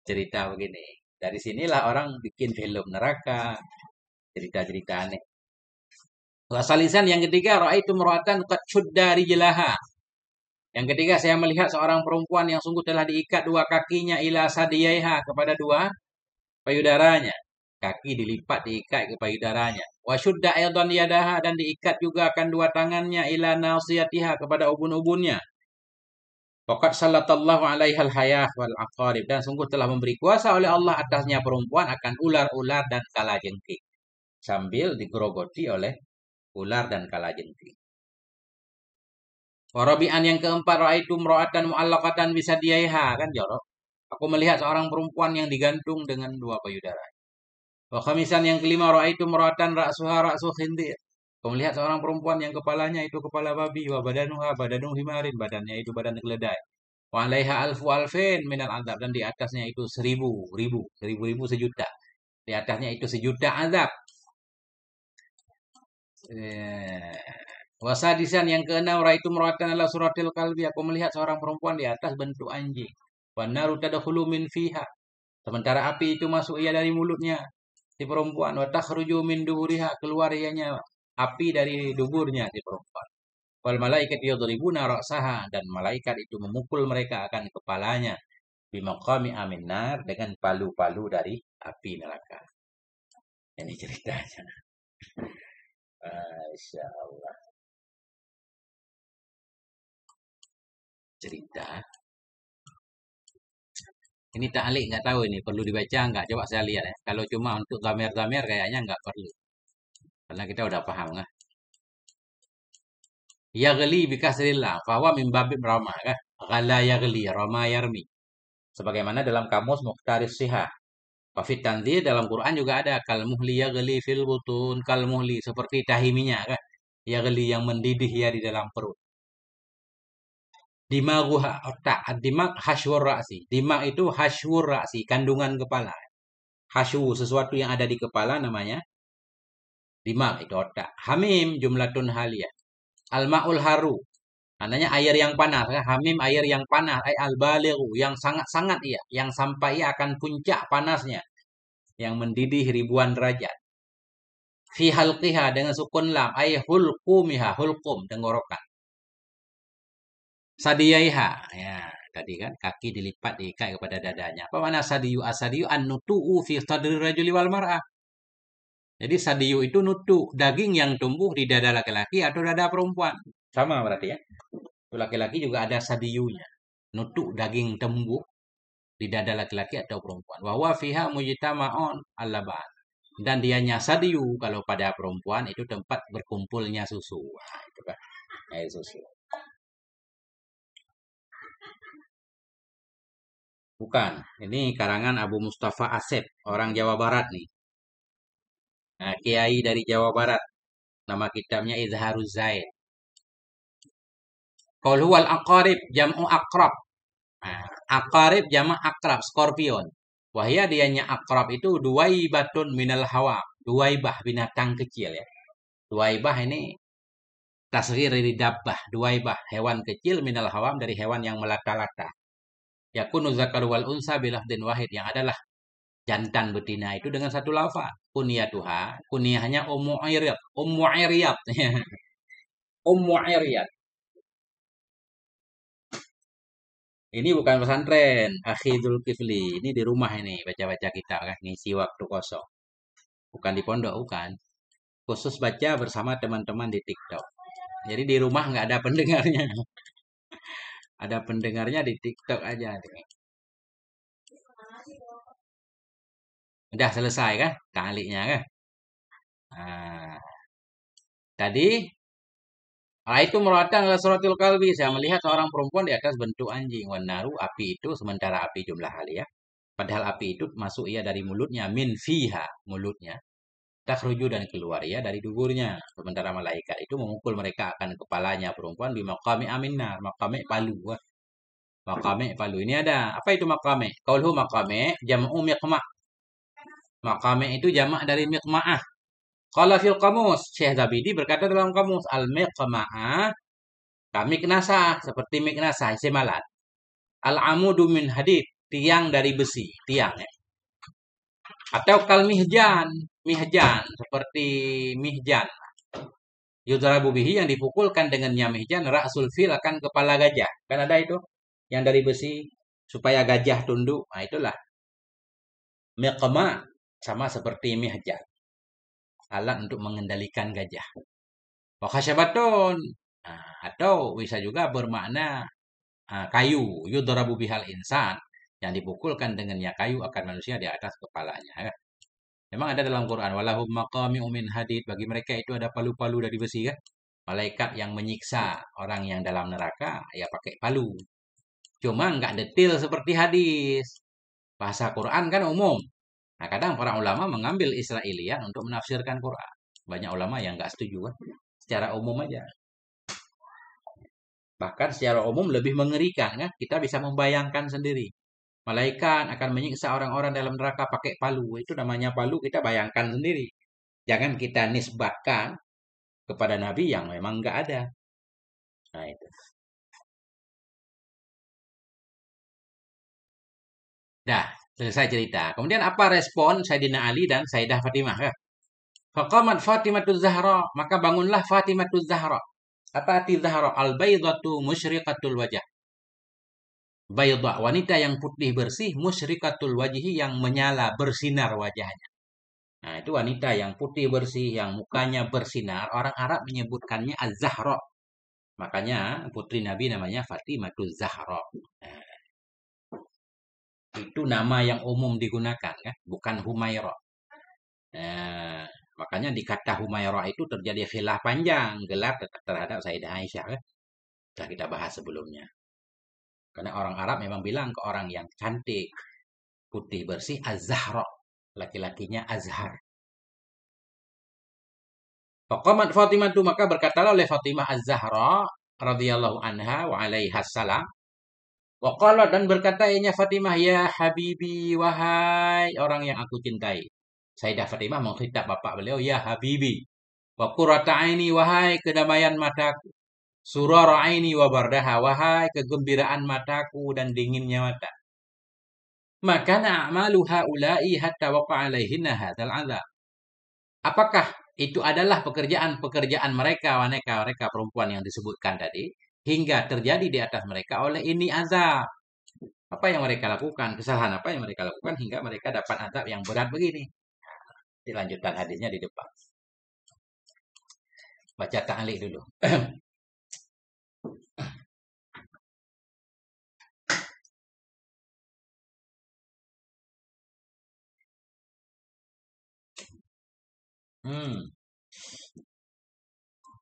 cerita begini. Dari sinilah orang bikin film neraka, cerita-cerita aneh. Wasalisan yang ketiga, raaitu mura'atan qad shudda rijlaha. Yang ketiga, saya melihat seorang perempuan yang sungguh telah diikat dua kakinya ila sadiyaiha, kepada dua payudaranya. Kaki dilipat, diikat ke payudaranya. Wa syudda aidan yadaha, dan diikat juga akan dua tangannya ila nasiyatiha, kepada ubun-ubunnya. Faqad sallallahu alaihal hayah wal aqarib, dan sungguh telah memberi kuasa oleh Allah atasnya perempuan akan ular-ular dan kalajengking. Sambil digerogoti oleh ular dan kalajengking. Warabi'an yang keempat, raaitu imra'atan mu'allaqatan bisadiyaiha, kan jorok. Aku melihat seorang perempuan yang digantung dengan dua payudara. Wa khamisan yang kelima, raaitu imra'atan ra'suha ra'su khindir. Aku melihat seorang perempuan yang kepalanya itu kepala babi, wa badanuha badanu himarin, badannya itu badan keledai. Wa 'alaiha alfu alfin minal adab, dan di atasnya itu seribu sejuta. Di atasnya itu sejuta azab. Wasadisan yang keenam, raitu muratan ala suratil kalbi. Aku melihat seorang perempuan di atas bentuk anjing. Wanaru tadkhulu min fiha. Sementara api itu masuk ia dari mulutnya, si perempuan. Wa takhruju min duhuriha, keluar ianya api dari duburnya si perempuan. Wal malaikat yadribuna ra'saha, dan malaikat itu memukul mereka akan kepalanya. Bimaqami aminnar, dengan palu-palu dari api neraka. Ini ceritanya. Masya Allah. Cerita. Ini ta'liq nggak tahu ini perlu dibaca nggak? Coba saya lihat ya. Kalau cuma untuk gamer-gamer kayaknya nggak perlu. Karena kita udah paham kan. Yaghli bikasrillah, bahwa min babib rama kan. Ghala yaghli, rama yarmi. Sebagaimana dalam kamus Mukhtaris Sihah. Wafit tanzil, dalam Quran juga ada kal muhli yaghli fil butun, kal muhli seperti tahi minyak kan. Yaghli yang mendidih ya di dalam perut. Dimaguha, otak. Dimak hasyur ra'si. Dimak itu hasyur ra'si, kandungan kepala. Hasyu, sesuatu yang ada di kepala namanya dimak, itu otak. Hamim, jumlatun haliyah. Al-ma'ul haru, maknanya air yang panas. Hamim, air yang panas. Al-balighu, yang sangat-sangat ia. Yang sampai ia akan puncak panasnya. Yang mendidih ribuan derajat. Fi halqiha, dengan sukun lam. Hulqumiha, hulqum, tenggorokan. Sadiyaiha, ya tadi kan kaki dilipat diikat kepada dadanya. Apa mana sadiyu? Asadiyu an-nutu'u fi sadri rajuli wal mar'ah. Jadi sadiyu itu nutu, daging yang tumbuh di dada laki-laki atau dada perempuan. Sama berarti ya. Laki-laki juga ada sadiyunya. Nutu, daging tumbuh di dada laki-laki atau perempuan. Wa fiha mujtama'un al-laban. Dan dianya sadiyu kalau pada perempuan itu tempat berkumpulnya susu. Wah, itu kan air susu. Bukan, ini karangan Abu Mustafa Asep, orang Jawa Barat nih. Nah, kiai dari Jawa Barat. Nama kitabnya Izharuz Zaid. Qul huwal aqarib jam'u akrab. Nah, aqarib jamak akrab, skorpion. Wahya dianya akrab itu duwaibatun minal hawa. Duwaibah, binatang kecil ya. Duwaibah ini tasghir dari dabbah. Duwaibah, hewan kecil minal hawam, dari hewan yang melata-lata. Yakunu zakaru wal unsa bilahdin wahid, yang adalah jantan betina itu dengan satu lafaz. Kunyatuha, kunyahnya Ummu Airiyat. Ummu Airiyat. Ummu Airiyat. Ini bukan pesantren, Akhi Zulkifli. Ini di rumah ini, baca-baca kitab kan, ngisi waktu kosong. Bukan di pondok, bukan. Khusus baca bersama teman-teman di TikTok. Jadi di rumah nggak ada pendengarnya. Ada pendengarnya di TikTok aja. Udah selesai kan, taliknya kan. Nah, tadi itu meratan adalah suratul kalbi. Saya melihat seorang perempuan di atas bentuk anjing. Wanaru, api itu, sementara api jumlah hal ya. Padahal api itu masuk ia dari mulutnya. Min fiha, mulutnya. takhruju dan keluar ya dari duburnya. Sementara malaikat itu memukul mereka akan kepalanya perempuan di maqami aminnar, maqami palu. Wah, maqami palu. Ini ada. Apa itu maqami? Qauluhu maqami jam'u miqma'. Maqami itu jamak dari miqma'ah. Qala fil qamus, Syekh Zabidi berkata dalam kamus al-miqma'ah kami kenasa seperti miknasa isim alat. Al-amudu min hadid, tiang dari besi, tiang ya. Atau kal mihjan, mihjan seperti mihjan. Yudrabu bihi yang dipukulkan dengannya mihjan ra'sul fil akan kepala gajah. Kan ada itu yang dari besi supaya gajah tunduk. Nah, itulah miqma sama seperti mihjan. Alat untuk mengendalikan gajah. Wa khasyabatun. Nah, atau bisa juga bermakna kayu. Yudrabu bihal insan yang dipukulkan dengannya kayu akan manusia di atas kepalanya. Ya. Memang ada dalam Quran, walahum maqami'u min hadid. Bagi mereka itu ada palu-palu dari besi kan. Malaikat yang menyiksa orang yang dalam neraka, ya pakai palu. Cuma nggak detail seperti hadis. Bahasa Quran kan umum. Nah, kadang para ulama mengambil Israiliyat untuk menafsirkan Quran. Banyak ulama yang nggak setuju kan. Secara umum aja. Bahkan secara umum lebih mengerikan kan. Kita bisa membayangkan sendiri. Malaikat akan menyiksa orang-orang dalam neraka pakai palu. Itu namanya palu, kita bayangkan sendiri. Jangan kita nisbatkan kepada Nabi yang memang nggak ada. Nah itu. Dah, selesai cerita. Kemudian apa respon Sayyidina Ali dan Sayyidah Fatimah? Faqamat Fatimatuz Zahra. Maka bangunlah Fatimatuz Zahra. Apa arti Zahra? Al-baydatu musyriqatul wajah. Bayda, wanita yang putih bersih, musyrikatul wajhi yang menyala, bersinar wajahnya. Nah, itu wanita yang putih bersih, yang mukanya bersinar. Orang Arab menyebutkannya Az-Zahra. Makanya putri Nabi namanya Fatimatuz Zahra. Nah, itu nama yang umum digunakan, kan? Bukan Humairah. Nah, makanya di kata Humairah itu terjadi khilaf panjang, gelar terhadap Sayyidah Aisyah, kan? Sudah kita bahas sebelumnya. Karena orang Arab memang bilang ke orang yang cantik, putih bersih, Az-Zahra. Laki-lakinya Azhar. Faqamat Fatimah tu maka berkatalah oleh Fatimah Az-Zahra radhiyallahu anha wa alaiha salam. Wa qala dan berkata ianya Fatimah, ya habibi, wahai orang yang aku cintai. Sayyidah Fatimah mengkhitab bapak beliau, ya habibi. Wa qurrata aini, wahai kedamaian mataku. Surara aini wa bardaha, wahai kegembiraan mataku dan dinginnya mata. Maka na'malu haula'i hatta waqa alaihinna hadzal 'adzab. Apakah itu adalah pekerjaan-pekerjaan mereka perempuan yang disebutkan tadi, hingga terjadi di atas mereka oleh ini azab. Apa yang mereka lakukan, kesalahan apa yang mereka lakukan hingga mereka dapat azab yang berat begini. Dilanjutkan hadisnya di depan. Baca ta'liq dulu.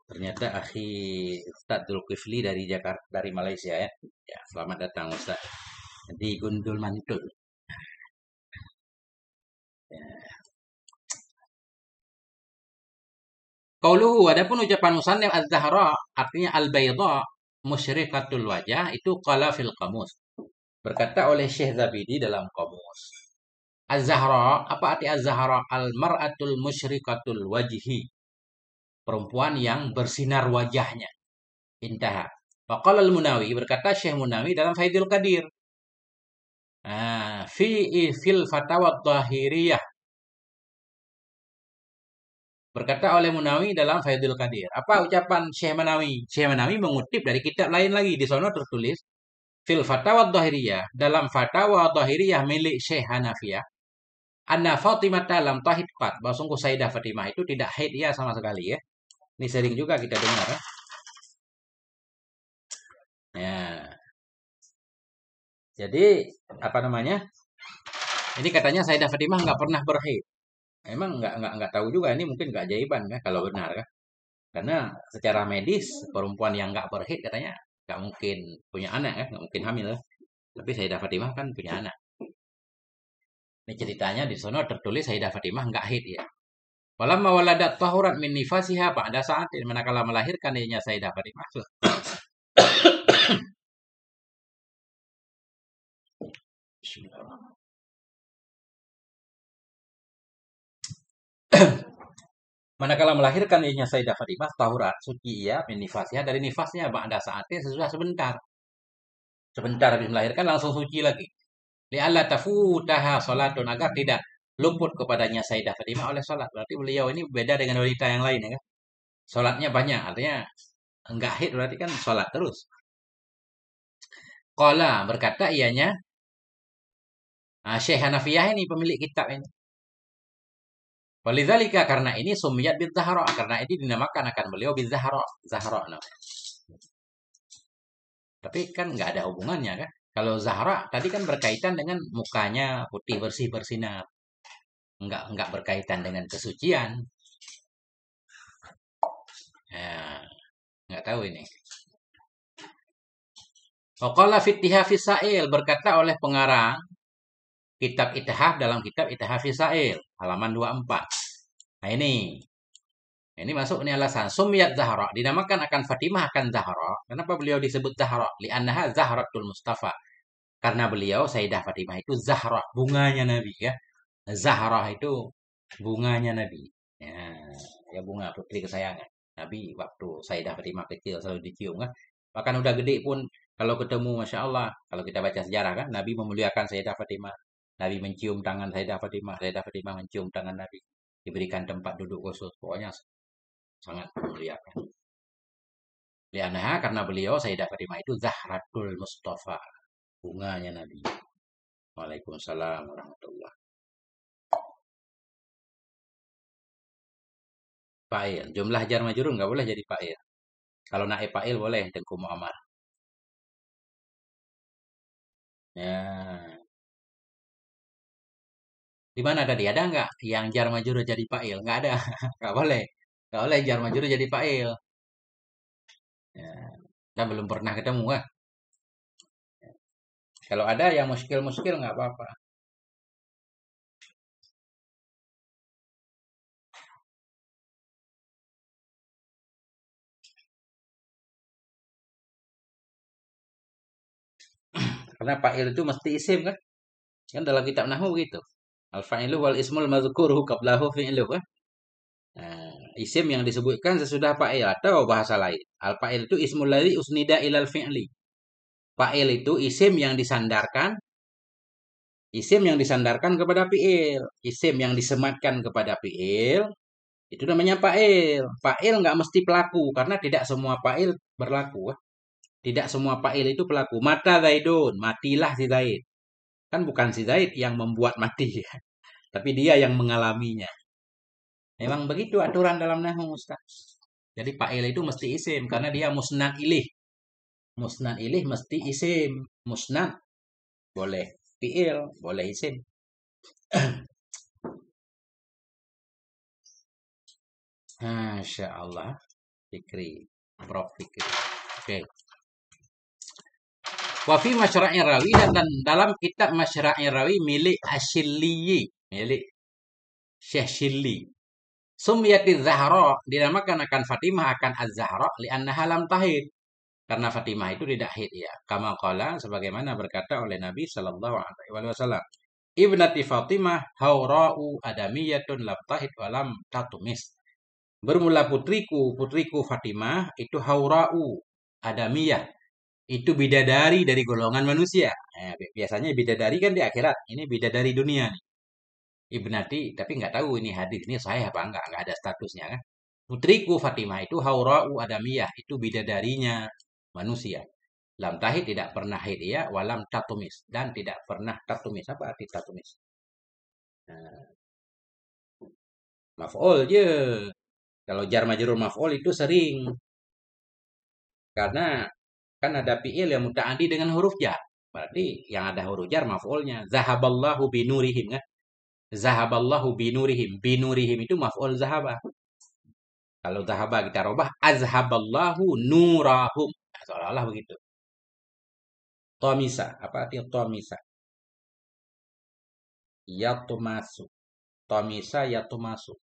Ternyata akhi Ustadz Zulkifli dari Jakarta, dari Malaysia ya. Ya, selamat datang Ustaz. Di Gundul Mantul. Ya. Qauluhu, adapun ucapan musannif Az-Zahra artinya al-bayda musyrikatul wajah itu qala fil qamus. Berkata oleh Syekh Zabidi dalam qamus. Az-Zahra, apa arti Az-Zahra? Al-mar'atul musyrikatul wajhi. Perempuan yang bersinar wajahnya. Intaha. Faqala al-Munawi, berkata Syekh Munawi dalam Faidul Qadir. Fil fatawa dhahiriyah. Berkata oleh Munawi dalam Faidul Qadir. Apa ucapan Syekh Munawi? Syekh Munawi mengutip dari kitab lain lagi. Di sana tertulis fil fatawa dhahiriyah, dalam fatwa dhahiriyah milik Syekh Hanafiyah, anna Fatimah dalam tahid qat, bahwa sungguh Sayyidah Fatimah itu tidak haid ya sama sekali ya. Ini sering juga kita dengar ya. Ya. Jadi apa namanya? Ini katanya Sayyidah Fatimah nggak pernah berhaid. Emang nggak tahu juga, ini mungkin keajaiban ya kalau benar kan. Karena secara medis perempuan yang nggak berhaid katanya nggak mungkin punya anak ya, nggak mungkin hamil. Tapi Sayyidah Fatimah kan punya anak. Ini ceritanya di sana tertulis Sayyidah Fatimah nggak haid ya. Walamma waladat tahurat min nifasiha pada saat manakala melahirkan ianya Sayyidah Fatimah. Bismillahirrahmanirrahim. Manakala melahirkan ianya Sayyidah Fatimah, tahurat suci ia min nifasiha dari nifasnya pada saatnya sesudah sebentar. Sebentar habis melahirkan langsung suci lagi. Li'alla tafutaha salatun agar tidak luput kepadanya Sayyidah Fatimah oleh salat. Berarti beliau ini beda dengan wanita yang lain ya kan? Salatnya banyak, artinya enggak haid berarti kan salat terus. Qala berkata ianya Syekh Hanafiyah ini pemilik kitab ini. Walidzalika karena ini sumiyat bid Zahra, karena ini dinamakan akan beliau bid Zahra, Zahra namanya. Tapi kan nggak ada hubungannya kan? Kalau Zahra tadi kan berkaitan dengan mukanya putih bersih bersinar. Enggak berkaitan dengan kesucian. Ya, nggak tahu ini. Waqala fittiha fisail berkata oleh pengarang kitab Ithaf dalam kitab Ithaf fisail halaman 24. Nah ini masuk ini alasan Sumiyat Zahra dinamakan akan Fatimah akan Zahra. Kenapa beliau disebut Zahra? Li'annaha Zahratul Mustafa. Karena beliau Sayyidah Fatimah itu Zahra, bunganya Nabi ya. Zahra itu bunganya Nabi. Ya bunga putri kesayangan. Nabi waktu Sayyidah Fatimah kecil selalu dicium kan. Bahkan udah gede pun kalau ketemu Masya Allah. Kalau kita baca sejarah kan. Nabi memuliakan Sayyidah Fatimah. Nabi mencium tangan Sayyidah Fatimah. Sayyidah Fatimah mencium tangan Nabi. Diberikan tempat duduk khusus. Pokoknya sangat memuliakan. Lianaha karena beliau Sayyidah Fatimah itu Zahratul Mustafa. Bunganya Nabi. Waalaikumsalam warahmatullahi. Fa'il. Jumlah jar majrur nggak boleh jadi fa'il. Kalau naib fa'il boleh tengku mu'amar. Ya. Di mana tadi? Ada nggak yang jar majrur jadi fa'il? Nggak ada. Nggak boleh. Nggak boleh jar majrur jadi fa'il. Ya. Kita belum pernah ketemu kan? Kalau ada yang muskil-muskil nggak apa-apa. Karena fa'il itu mesti isim kan? Kan dalam kitab nahwu gitu. Al-fa'ilu wal ismul mazkuruhu qablahu fi'luh kan? Nah, isim yang disebutkan sesudah fa'il atau bahasa lain. Al-fa'il itu ismul ladzi usnida ilal fi'li. Fa'il itu isim yang disandarkan kepada fi'il. Isim yang disematkan kepada fi'il itu namanya fa'il. Fa'il nggak mesti pelaku karena tidak semua fa'il berlaku. Tidak semua fa'il itu pelaku. Mata Zaidun, matilah si Zaid. Kan bukan si Zaid yang membuat mati, tapi dia yang mengalaminya. Memang begitu aturan dalam nahwu, Ustaz. Jadi fa'il itu mesti isim karena dia musnad ilih. Musnad ilih mesti isim. Musnad boleh fi'il, boleh isim. Masya Allah. Fikri. Prof. Fikri. Oke. Wafi Masyra'i Rawi dan dalam kitab Masyra'i Rawi milik Asyilliyi. Milik Syekh Syilli. Sumyati Zahra dinamakan akan Fatimah akan Az-Zahra li'annaha lam tahid. Karena Fatimah itu tidak haid ya. Kama qala sebagaimana berkata oleh Nabi sallallahu alaihi wasallam. Ibnati Fatimah haura'u adamiyatun lam tahid wa lam tatumis. Bermula putriku Fatimah itu haura'u adamiyah. Itu bidadari dari golongan manusia. Biasanya bidadari kan di akhirat. Ini bidadari dunia nih. Ibnati, tapi nggak tahu ini hadis ini saya apa nggak ada statusnya kan. Putriku Fatimah itu haura'u adamiyah, itu bidadarinya manusia. Lam tahid tidak pernah haid ya, walam tatumis dan tidak pernah tatumis. Apa arti tatumis? Nah, maf'ul je. Kalau jar majrur maf'ul itu sering karena kan ada fi'il yang muta'addi dengan huruf jar. Berarti yang ada huruf jar maf'ulnya. Zahaballahu binurihim kan? Zahaballahu binurihim. Binurihim itu maf'ul zahaba. Kalau zahaba kita robah azhaballahu nurahum. Nah, seolah-olah begitu. Tomisa, apa artinya tomisa? Yatumasu. Tomisa yatumasu.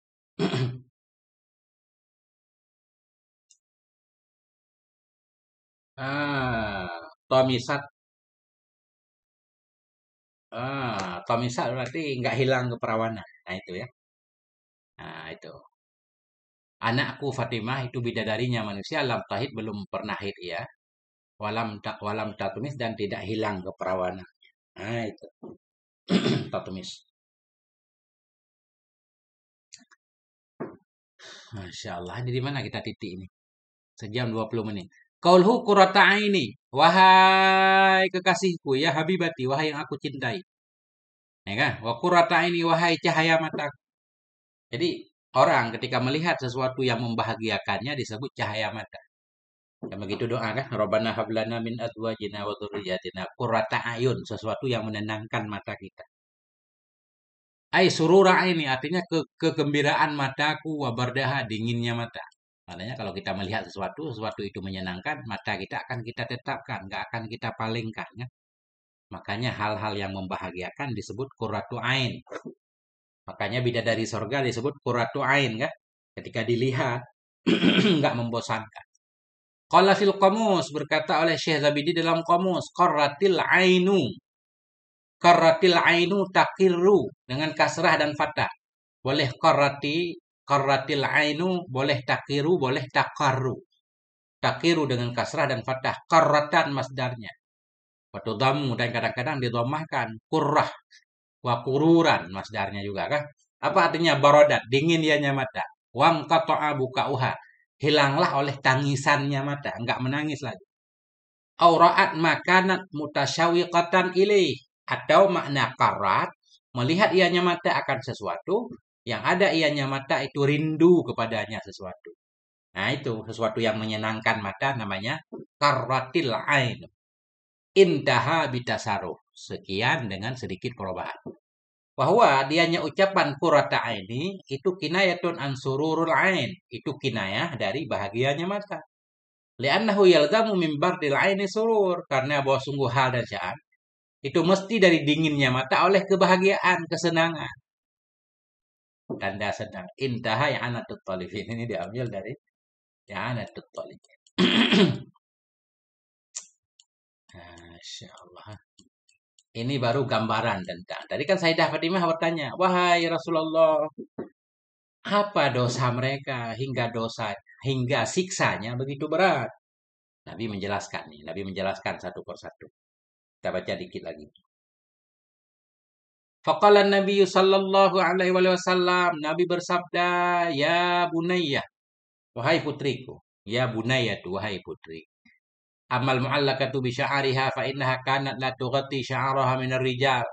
Ah, tomisat. Tomisat berarti nggak hilang keperawanan. Nah itu ya. Nah itu. Anakku Fatimah itu bidadarinya manusia. Lam tahid belum pernah haid ya. Walam tatumis dan tidak hilang keperawanan. Nah itu. Tatumis. Masya Allah. Ini di mana kita titik ini? Sejam 20 menit. Qaulhu qurrata aini. Wahai kekasihku, ya habibati, wahai yang aku cintai. Ya kan? Wa qurrata aini, wahai cahaya mataku. Jadi orang ketika melihat sesuatu yang membahagiakannya disebut cahaya mata. Dan begitu doa kan? Rabbana hablana min azwajina wa dzurriyyatina qurrata ayun, sesuatu yang menenangkan mata kita. Ai surura ini artinya kegembiraan mataku, wabardaha dinginnya mata. Makanya kalau kita melihat sesuatu, sesuatu itu menyenangkan, mata kita akan kita tetapkan, nggak akan kita palingkan. Ya? Makanya hal-hal yang membahagiakan disebut qurratu ain. Makanya bidadari sorga disebut qurratu ain kan? Ketika dilihat nggak membosankan. Qala fil qamus berkata oleh Syekh Zabidi dalam qamus qarratil ainu. Qarratil ainu taqiru dengan kasrah dan fathah. Boleh qarratil ainu, boleh taqiru, boleh taqarru. Taqiru dengan kasrah dan fathah. Qarratan masdarnya. Waktu damu dan kadang-kadang didomahkan. Qurrah wa qururan masdarnya juga kan. Apa artinya barodat? Dingin ianya mata. Wam qata'a bukauha. Hilanglah oleh tangisannya mata. Enggak menangis lagi. Aura'at makanat mutasyawiqatan ilaih. Atau makna karat. Melihat ianya mata akan sesuatu. Yang ada ianya mata itu rindu kepadanya sesuatu. Nah itu sesuatu yang menyenangkan mata namanya karatil ain. Intaha bitasaruh. Sekian dengan sedikit perubahan. Bahwa dianya ucapan qurrata aini itu kinayatun an sururul ain. Itu kinayah dari bahagianya mata. Li'annahu yalzamu min bardil aini surur. Karena bahwa sungguh hal dan sya'an itu mesti dari dinginnya mata oleh kebahagiaan, kesenangan. Tanda senang. Intaha ya'anatut talifin. Ini diambil dari ya'anatut talifin. Masya Allah. Ini baru gambaran tentang. Tadi kan Sayyidah Fatimah bertanya, wahai Rasulullah, apa dosa mereka hingga siksanya begitu berat? Nabi menjelaskan nih. Nabi menjelaskan satu persatu. Kita baca dikit lagi. Faqala Nabi sallallahu alaihi wasallam, Nabi bersabda, ya bunayya, wahai putriku, ya bunayya tu wahai putri. Amal mu'allakatu bi sya'ariha fa innaha kanat la tughatti sya'araha minar rijal.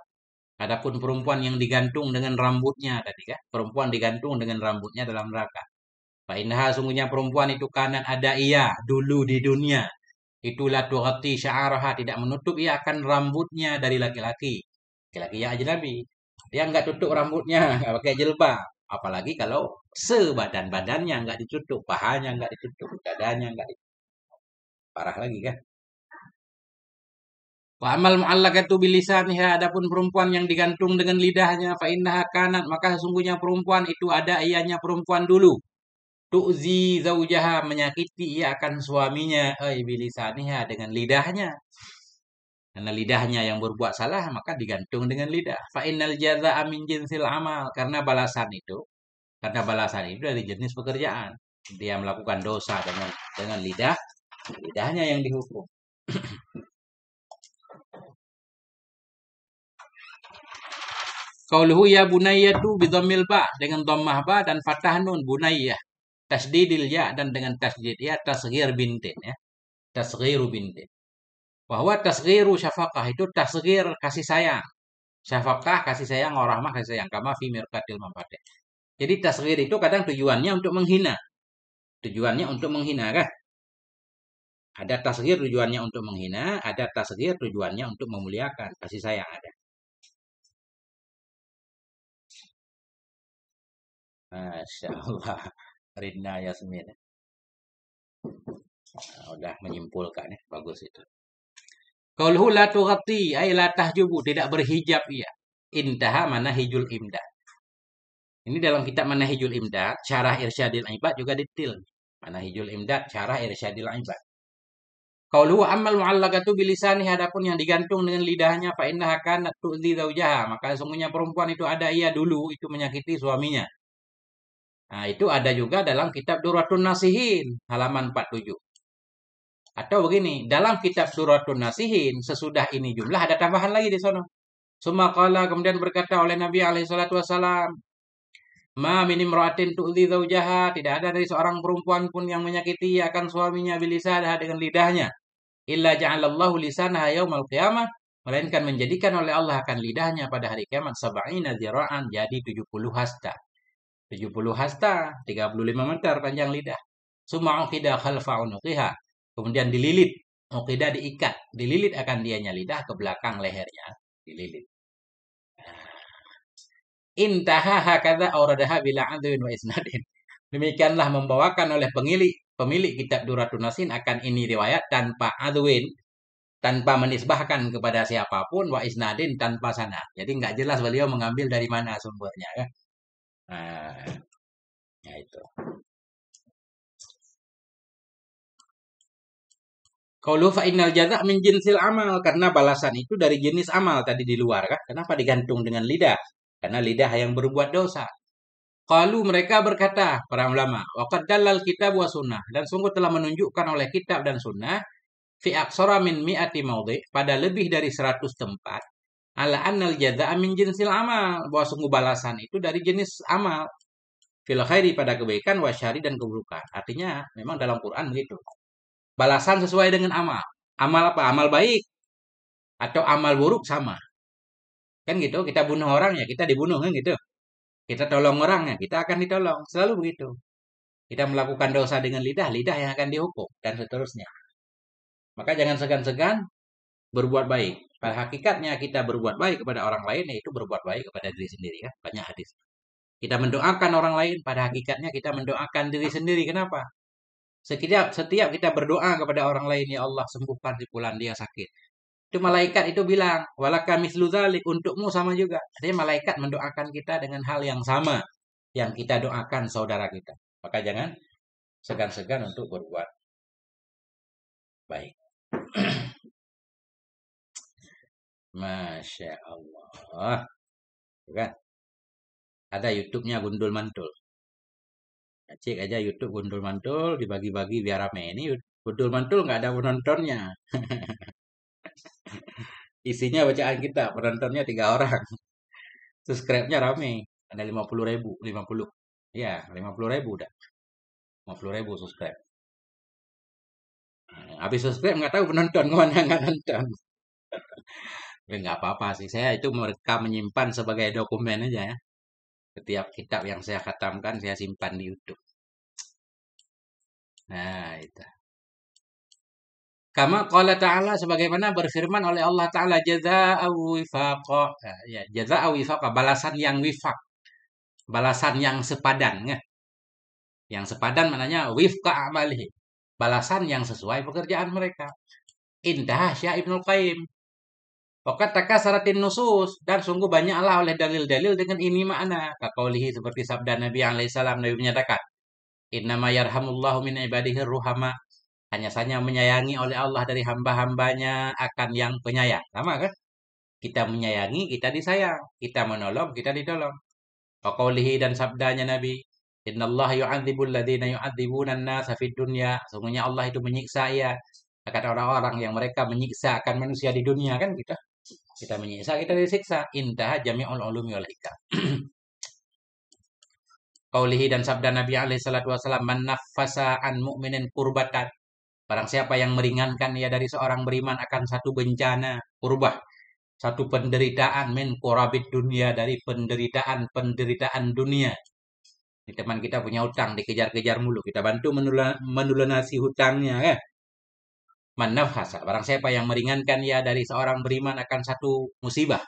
Adapun perempuan yang digantung dengan rambutnya tadi kan, perempuan digantung dengan rambutnya dalam neraka. Fa innaha sungguhnya perempuan itu kanan ada ia dulu di dunia. Itulah tughatti sya'araha tidak menutup ia akan rambutnya dari laki-laki. Laki-laki yang ajnabi. Dia nggak tutup rambutnya, nggak pakai jilbab. Apalagi kalau sebadan-badannya nggak ditutup, pahanya nggak ditutup, dadanya nggak ditutup. Parah lagi kan? Wa amal mu'allaqatu bilisaniha adapun perempuan yang digantung dengan lidahnya fa innaha kanat maka sesungguhnya perempuan itu ada ianya perempuan dulu. Tu'zi zaujaha menyakiti ia akan suaminya bilisaniha dengan lidahnya. Karena lidahnya yang berbuat salah maka digantung dengan lidah. Fa innal jazaa'a min jinsil amal karena balasan itu dari jenis pekerjaan. Dia melakukan dosa dengan lidahnya yang dihukum. Qauluhu ya bunayyatu bidhammil ba dengan dhammah ba dan fathah nun bunayyah. Tasdidil ya dan dengan tasdid ya tasghir bintin ya. Tasghiru bintin. Bahwa tasghiru syafaqah itu tasghir kasih sayang. Syafaqah kasih sayang, rahmah kasih sayang kama fi mirqatil mafatih. Jadi tasghir itu kadang tujuannya untuk menghina. Tujuannya untuk menghina kan? Ada tasghir tujuannya untuk menghina, ada tasghir tujuannya untuk memuliakan, kasih sayang ada. Masya Allah. Rina Yasmin. Nah, udah menyimpulkan ya. Bagus itu. Qauluhu la tughatti ay la tahjubu, tidak berhijab ia. Intaha mana hijul imdah. Ini dalam kitab Manahijul Imdad, Syarah Irsyadil Ibad juga detail. Manahijul Imdad, Syarah Irsyadil Ibad. Qauluhu ammal mu'allaqatu bilisani, hadapun yang digantung dengan lidahnya fa innaha kanat tu'dzi zaujaha, maka sesungguhnya perempuan itu ada ia dulu itu menyakiti suaminya. Nah, itu ada juga dalam kitab Durratun Nasihin halaman 47. Atau begini, dalam kitab Durratun Nasihin sesudah ini jumlah ada tambahan lagi di sana. Summa qala, kemudian berkata oleh Nabi alaihi salatu wasalam, ma min imra'atin tu'dzi zaujaha, tidak ada dari seorang perempuan pun yang menyakiti akan suaminya bilisanha dengan lidahnya. Illa ja'alallahu lisanaha yaumal qiyamah, melainkan menjadikan oleh Allah akan lidahnya pada hari kiamat sab'ina dzira'an, jadi 70 hasta. 70 hasta, 35 meter panjang lidah. Summa uqida khalfa unuqiha, kemudian dililit, uqida diikat, dililit akan dianya lidah ke belakang lehernya, dililit. Intaha hakadha auradaha bila adwin wa isnadin. Demikianlah membawakan oleh pemilik kitab Durratun Nasin akan ini riwayat tanpa adwin, tanpa menisbahkan kepada siapapun, wa isnadin tanpa sanad. Jadi nggak jelas beliau mengambil dari mana sumbernya kan. Nah, ya itu. Qaulu fa innal jaza' min jinsil amal, karena balasan itu dari jenis amal tadi di luar kan. Kenapa digantung dengan lidah? Karena lidah yang berbuat dosa. Qalu, mereka berkata, para ulama, wa qad dallal kitab wa sunnah, dan sungguh telah menunjukkan oleh kitab dan sunnah fi aksara min mi'ati maudhi', pada lebih dari 100 tempat, ala annal jaza'a min jinsil amal, bahwa sungguh balasan itu dari jenis amal, fil khairi, pada kebaikan, wa syari, dan keburukan. Artinya memang dalam Quran begitu. Balasan sesuai dengan amal. Amal apa? Amal baik atau amal buruk sama. Kan gitu, kita bunuh orang ya, kita dibunuh kan gitu. Kita tolong orang ya, kita akan ditolong. Selalu begitu. Kita melakukan dosa dengan lidah, lidah yang akan dihukum, dan seterusnya. Maka jangan segan-segan berbuat baik. Pada hakikatnya kita berbuat baik kepada orang lain, yaitu berbuat baik kepada diri sendiri kan. Banyak hadis. Kita mendoakan orang lain, pada hakikatnya kita mendoakan diri sendiri. Kenapa? Setiap kita berdoa kepada orang lain, ya Allah sembuhkan si fulan, dia sakit. Itu malaikat itu bilang, walaka mislu dzalik, untukmu sama juga. Artinya malaikat mendoakan kita dengan hal yang sama yang kita doakan saudara kita. Maka jangan segan-segan untuk berbuat baik. Masya Allah. Kan? Ada YouTube-nya Gundul Mantul. Cek aja YouTube Gundul Mantul, dibagi-bagi biar rame. Ini Gundul Mantul nggak ada penontonnya. Isinya bacaan kita, penontonnya 3 orang. Subscribe-nya rame. Ada 50.000, 50. Ya, 50.000 udah. 50.000 subscribe. Habis subscribe nggak tahu penonton kemana nggak nonton. Tapi nggak apa-apa sih. Saya itu mereka menyimpan sebagai dokumen aja ya. Setiap kitab yang saya khatamkan saya simpan di YouTube. Nah, itu. Kama qala ta'ala, sebagaimana berfirman oleh Allah Ta'ala, jazaa'a wifaqa. Ya, jazaa'a wifaqa, balasan yang wifaq. Balasan yang sepadan ya. Yang sepadan maknanya wifqa amalihi. Balasan yang sesuai pekerjaan mereka. Indah Syekh Ibnul Qayyim. Waqad takasaratin nusus, dan sungguh banyaklah oleh dalil-dalil dengan ini makna. Kaqaulihi, seperti sabda Nabi alaihi salam, Nabi menyatakan, innama yarhamullahu min ibadihi ruhama, hanya saja menyayangi oleh Allah dari hamba-hambanya akan yang penyayang. Sama kan? Kita menyayangi, kita disayang. Kita menolong, kita ditolong. Waqaulihi, dan sabdanya Nabi, innallaha yu'adzibul ladzina yu'adzibuna an-nasa fid dunya, sungguhnya Allah itu menyiksa ya akan orang-orang yang mereka menyiksa akan manusia di dunia kan kita menyiksa, kita disiksa. Indah jami'ul ulumi wal hikam. Qaulihi, dan sabda Nabi alaihi salatu wasallam, man naffasa an mu'minin kurbatan, barang siapa yang meringankan ia dari seorang beriman akan satu bencana, kurbah, satu penderitaan, min kurabit dunia, dari penderitaan dunia. Ini teman kita punya hutang, dikejar-kejar mulu, kita bantu melunasi hutangnya kan. Man nafhasa, barang siapa yang meringankan ia dari seorang beriman akan satu musibah,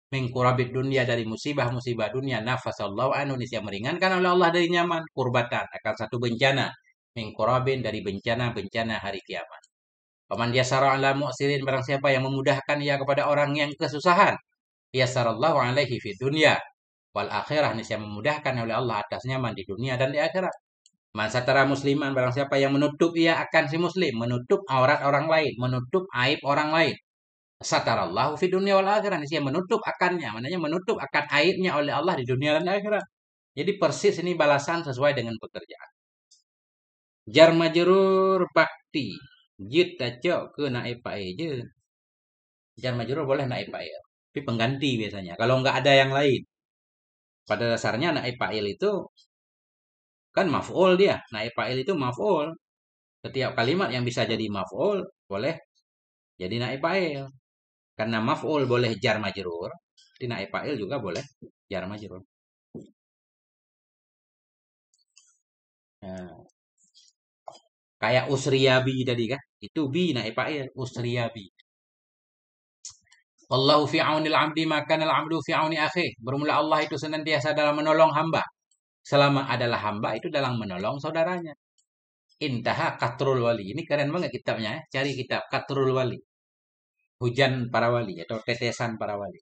min kurabit dunia, dari musibah-musibah dunia, nafasallahu anhu, yang meringankan oleh Allah dari nyaman, kurbatan, akan satu bencana, min kurabin, dari bencana-bencana hari kiamat. Paman yasara ala mu'sirin, barang siapa yang memudahkan ia kepada orang yang kesusahan, yasarallahu alaihi fid dunya, wal akhirah, niscaya memudahkan oleh Allah atasnya man di dunia dan di akhirat. Man satara musliman, barang siapa yang menutup ia akan si muslim, menutup aurat orang lain, menutup aib orang lain. Satarallahu fi dunia wal akhirat, niscaya menutup akannya, maknanya menutup akan aibnya oleh Allah di dunia dan di akhirat. Jadi persis ini balasan sesuai dengan pekerjaan. Jar majrur bakti. Jit tacok ke naib pae je. Jar majrur boleh naib pae. Tapi pengganti biasanya. Kalau nggak ada yang lain. Pada dasarnya naib fa'il itu kan maf'ul dia. Naib fa'il itu maf'ul. Setiap kalimat yang bisa jadi maf'ul boleh jadi naib fa'il. Karena maf'ul boleh jar majrur, jadi naib fa'il juga boleh jar majrur. Nah, kayak usriyabi tadi kan? Itu bi naib fa'il, usriyabi. Wallahu fi aunil 'abdi maka al 'abdu fi auni akhih. Bermula Allah itu senantiasa dalam menolong hamba. Selama adalah hamba itu dalam menolong saudaranya. Intaha Qatrul Wali. Ini keren banget kitabnya ya. Cari kitab Qatrul Wali. Hujan para wali atau tetesan para wali.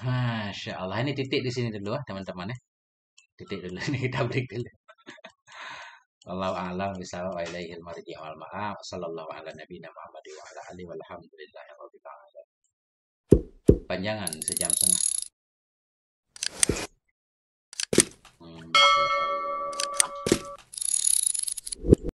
Masya Allah. Ini titik di sini dulu teman-teman ya. Titik dulu. Ini kita break dulu. Wallahu a'lam bishawab wa ilaihil marji' wal ma'ab. Sallallahu ala nabiyina Muhammad wa ala alihi walhamdulillahi rabbil alamin. Panjangan sejam setengah.